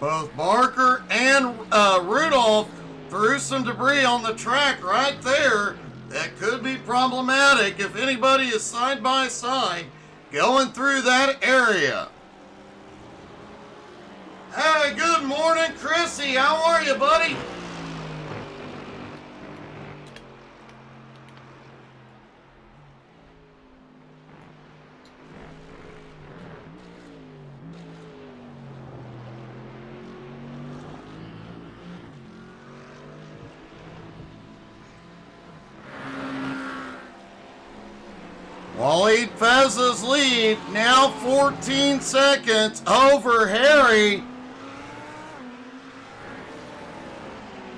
[SPEAKER 1] Both Barker and Rudolph threw some debris on the track right there. That could be problematic if anybody is side by side going through that area. Hey, good morning, Chrissy. How are you, buddy? Waleed Fez's lead, now 14 seconds over Harry.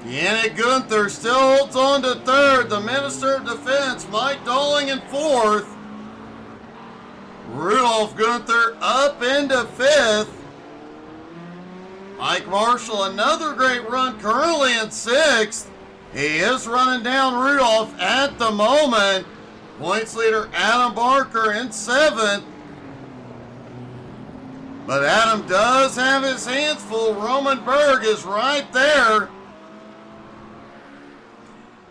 [SPEAKER 1] Yannick Gunther still holds on to 3rd. The Minister of Defense, Mike Dalling, in 4th. Rudolph Gunther up into 5th. Mike Marshall, another great run, currently in 6th. He is running down Rudolph at the moment. Points leader Adam Barker in 7th. But Adam does have his hands full. Roman Berg is right there.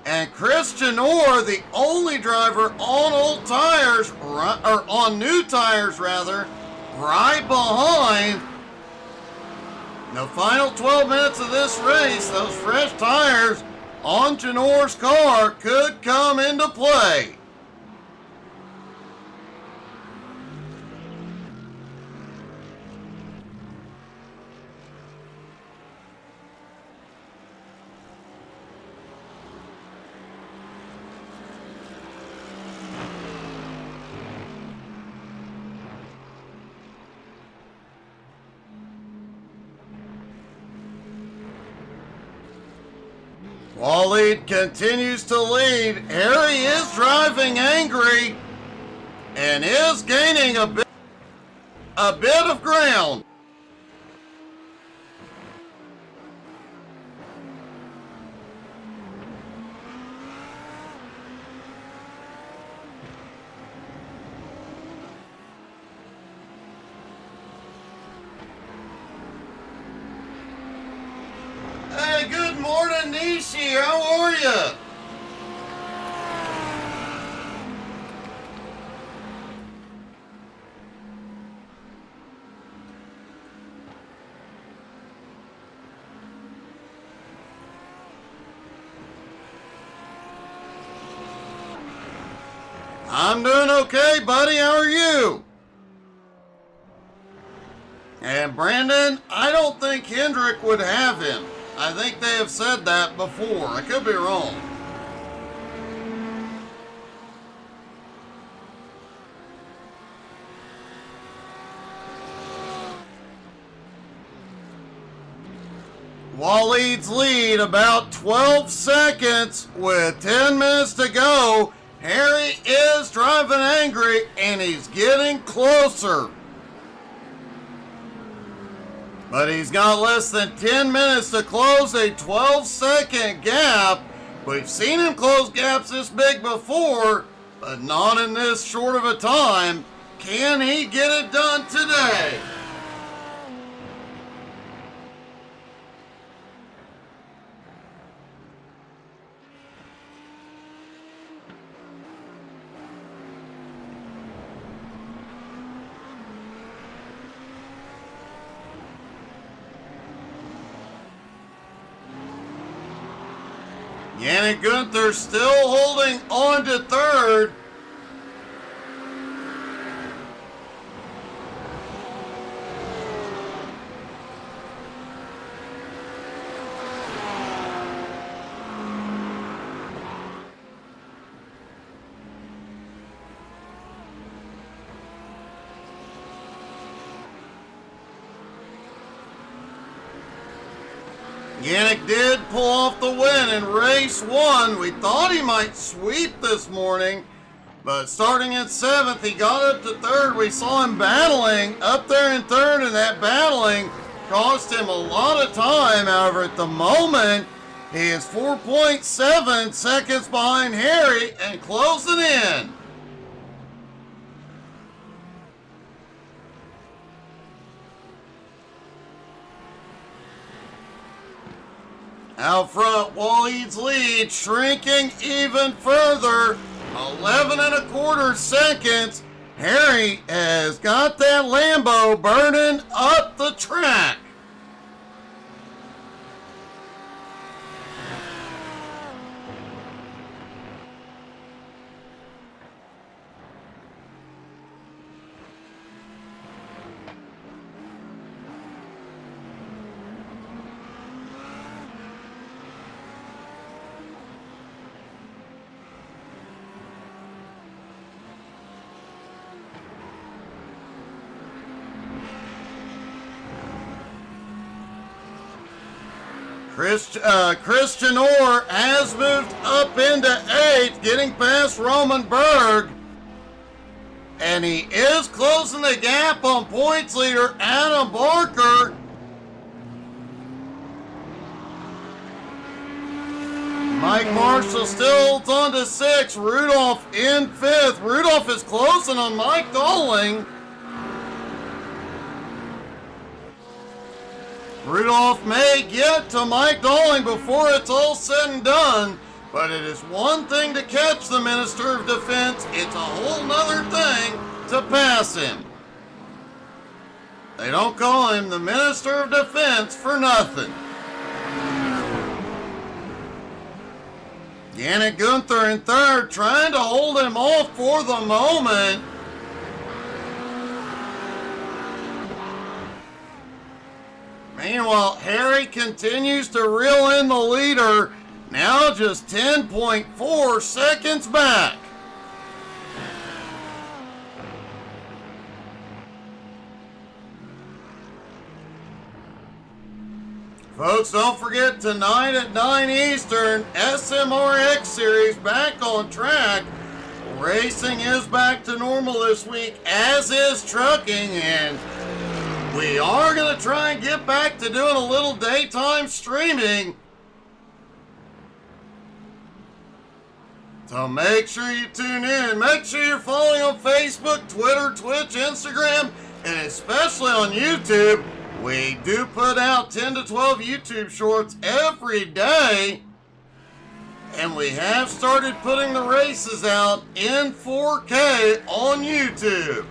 [SPEAKER 1] And Christian Orr, the only driver on old tires, or on new tires rather, right behind. In the final 12 minutes of this race, those fresh tires on Janor's car could come into play. Waleed continues to lead. Harry is driving angry and is gaining a bit of ground. Rishi, how are you? I'm doing okay, buddy. How are you? And Brandon, I don't think Hendrick would have him. I think they have said that before. I could be wrong. Waleed's lead about 12 seconds with 10 minutes to go. Harry is driving angry and he's getting closer. But he's got less than 10 minutes to close a 12-second gap. We've seen him close gaps this big before, but not in this short of a time. Can he get it done today? Yannick Gunther still holding on to third. Yannick did pull off the win in race 1. We thought he might sweep this morning, but starting in 7th, he got up to 3rd. We saw him battling up there in 3rd, and that battling cost him a lot of time. However, at the moment, he is 4.7 seconds behind Harry and closing in. Out front, Waleed's lead shrinking even further, 11.25 seconds. Harry has got that Lambo burning up the track. Christian Orr has moved up into 8th, getting past Roman Berg. And he is closing the gap on points leader Adam Barker. Mike Marshall still holds on to 6th. Rudolph in 5th. Rudolph is closing on Mike Dolling. Rudolph may get to Mike Dolling before it's all said and done, but it is one thing to catch the Minister of Defense. It's a whole nother thing to pass him. They don't call him the Minister of Defense for nothing. Yannick Gunther in 3rd, trying to hold him off for the moment. Meanwhile, Harry continues to reel in the leader, now just 10.4 seconds back. Folks, don't forget tonight at 9 Eastern, SMRX Series back on track. Racing is back to normal this week, as is trucking, and we are going to try and get back to doing a little daytime streaming. So make sure you tune in. Make sure you're following on Facebook, Twitter, Twitch, Instagram, and especially on YouTube. We do put out 10 to 12 YouTube shorts every day. And we have started putting the races out in 4K on YouTube.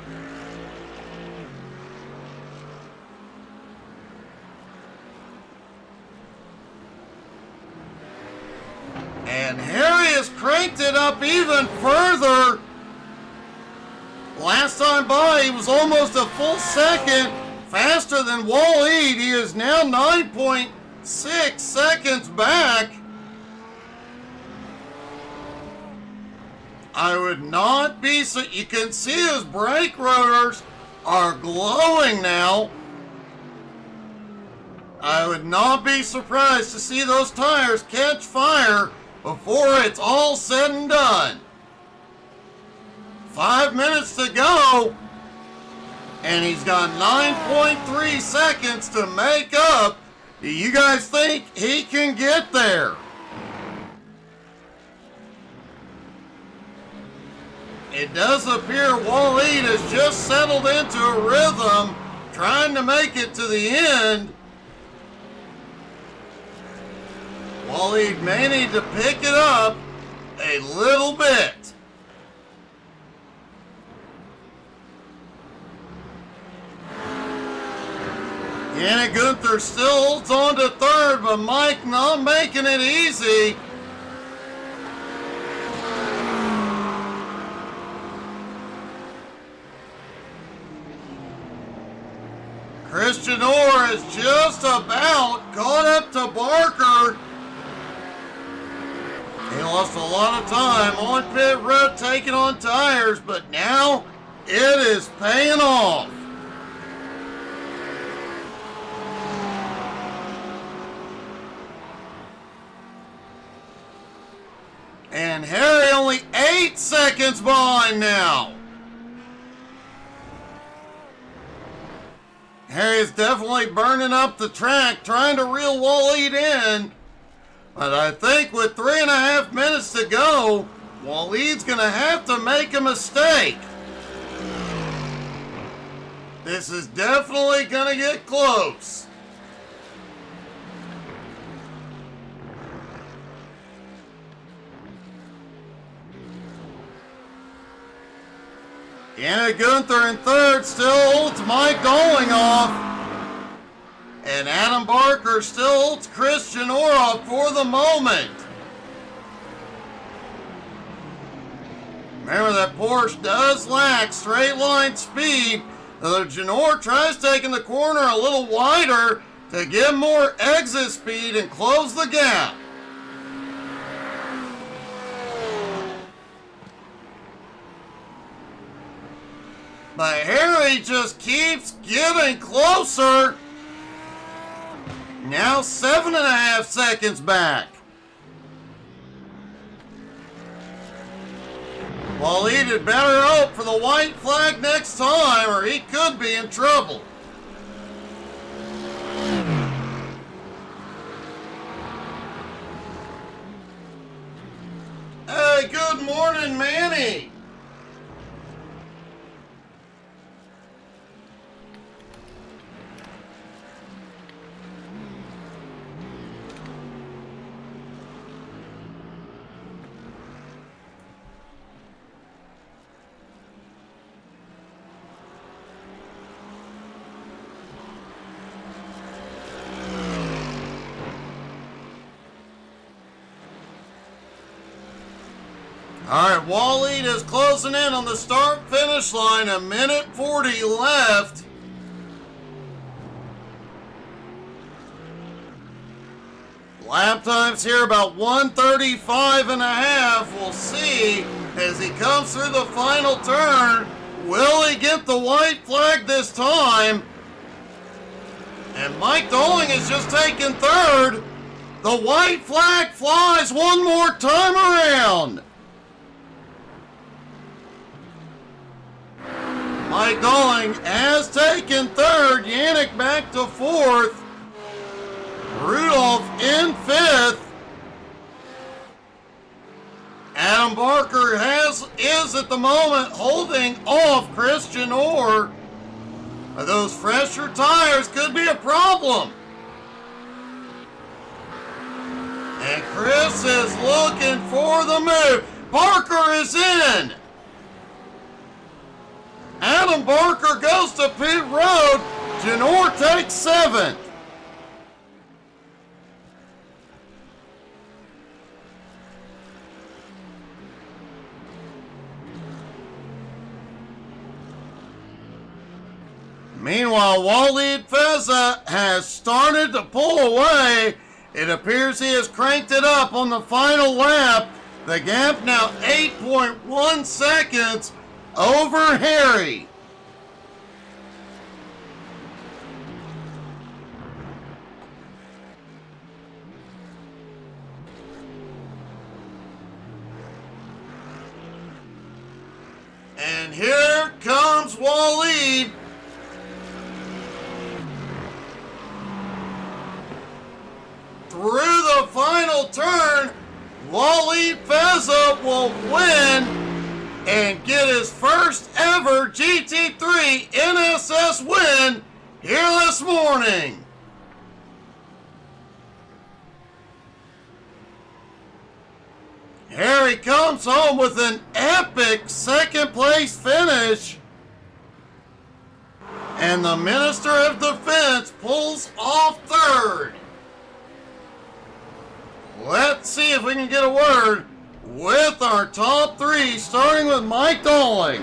[SPEAKER 1] And Harry has cranked it up even further. Last time by, he was almost a full second faster than Waleed. He is now 9.6 seconds back. I would not be so. You can see his brake rotors are glowing now. I would not be surprised to see those tires catch fire before it's all said and done. 5 minutes to go, and he's got 9.3 seconds to make up. Do you guys think he can get there? It does appear Waleed has just settled into a rhythm, trying to make it to the end. Waleed may need to pick it up a little bit. Yannick Gunther still holds on to third, but Mike not making it easy. Christian Orr is just about caught up to Barker. He lost a lot of time on pit road taking on tires, but now it is paying off. And Harry only 8 seconds behind now. Harry is definitely burning up the track, trying to reel Waleed in. But I think with 3.5 minutes to go, Waleed's going to have to make a mistake. This is definitely going to get close. Yannick Gunther in third, still holds Mike Doling off. And Adam Barker still holds Christian Orr off for the moment. Remember that Porsche does lack straight line speed, though Janor tries taking the corner a little wider to get more exit speed and close the gap. But Harry just keeps getting closer. Now 7.5 seconds back. Waleed had better hope for the white flag next time, or he could be in trouble. Hey, good morning, Manny. All right, Waleed is closing in on the start-finish line. 1:40 left. Lap times here about 1:35.5. We'll see as he comes through the final turn. Will he get the white flag this time? And Mike Doling is just taking third. The white flag flies one more time around. Mike Doling has taken third. Yannick back to fourth. Rudolph in fifth. Adam Barker is at the moment holding off Christian Orr. Those fresher tires could be a problem. And Chris is looking for the move. Barker is in. Adam Barker goes to pit road. Janor takes 7th. Meanwhile, Waleed Feza has started to pull away. It appears he has cranked it up on the final lap. The gap now 8.1 seconds over Harry. And here comes Waleed. Through the final turn, Waleed Feza will win and get his first ever GT3 NSS win here this morning. Harry comes home with an epic second place finish. And the Minister of Defense pulls off 3rd. Let's see if we can get a word with our top 3, starting with Mike Dolling.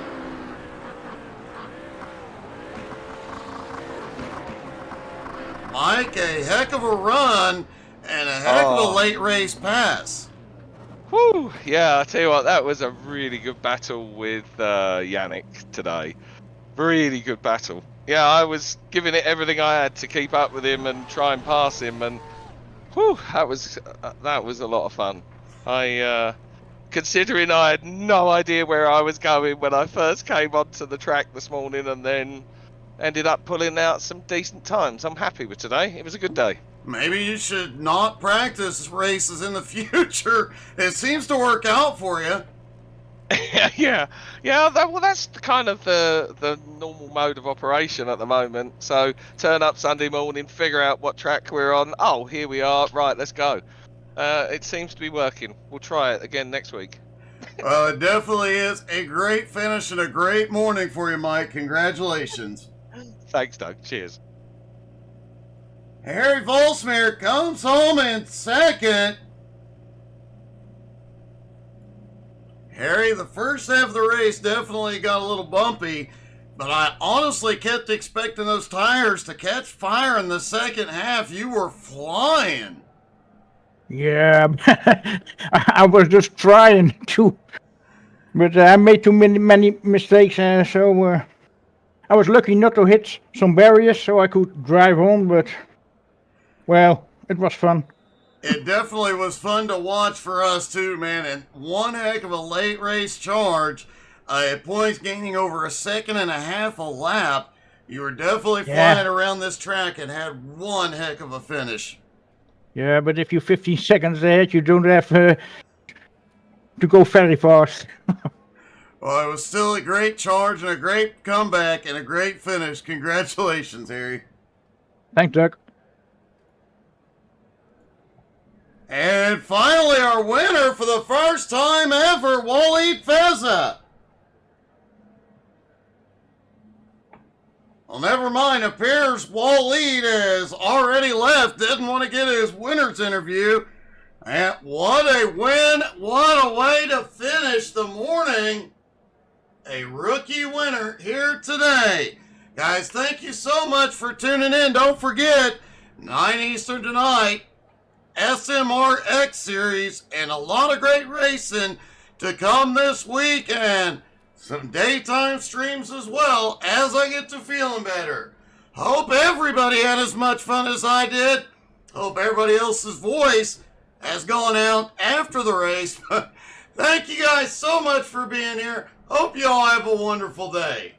[SPEAKER 1] Mike, a heck of a run and a heck of a late race pass.
[SPEAKER 5] Whew, yeah, I'll tell you what, that was a really good battle with Yannick today. Really good battle. Yeah, I was giving it everything I had to keep up with him and try and pass him, and whew, that was a lot of fun. Considering I had no idea where I was going when I first came onto the track this morning, and then ended up pulling out some decent times. I'm happy with today. It was a good day.
[SPEAKER 1] Maybe you should not practice races in the future. It seems to work out for you.
[SPEAKER 5] yeah. Well, that's kind of the normal mode of operation at the moment. So turn up Sunday morning, figure out what track we're on. Oh, here we are. Right, let's go. It seems to be working. We'll try it again next week.
[SPEAKER 1] Well, it definitely is a great finish and a great morning for you, Mike. Congratulations.
[SPEAKER 5] Thanks, Doug. Cheers.
[SPEAKER 1] Harry Volsmere comes home in 2nd. Harry, the first half of the race definitely got a little bumpy, but I honestly kept expecting those tires to catch fire in the second half. You were flying.
[SPEAKER 6] Yeah, I was just trying to, but I made too many mistakes, so I was lucky not to hit some barriers, so I could drive home. But well, it was fun.
[SPEAKER 1] It definitely was fun to watch for us too, man. And one heck of a late race charge. At points gaining over 1.5 seconds a lap. You were definitely flying around this track and had one heck of a finish.
[SPEAKER 6] Yeah, but if you're 15 seconds ahead, you don't have to go very fast.
[SPEAKER 1] Well, it was still a great charge and a great comeback and a great finish. Congratulations, Harry.
[SPEAKER 6] Thanks, Doug.
[SPEAKER 1] And finally, our winner for the first time ever, Waleed Feza. Well, never mind. Appears Waleed has already left. Didn't want to get his winner's interview. And what a win. What a way to finish the morning. A rookie winner here today. Guys, thank you so much for tuning in. Don't forget, 9 Eastern tonight, SMR X Series, and a lot of great racing to come this week, and some daytime streams as well as I get to feeling better. Hope everybody had as much fun as I did. Hope everybody else's voice has gone out after the race. Thank you guys so much for being here. Hope you all have a wonderful day.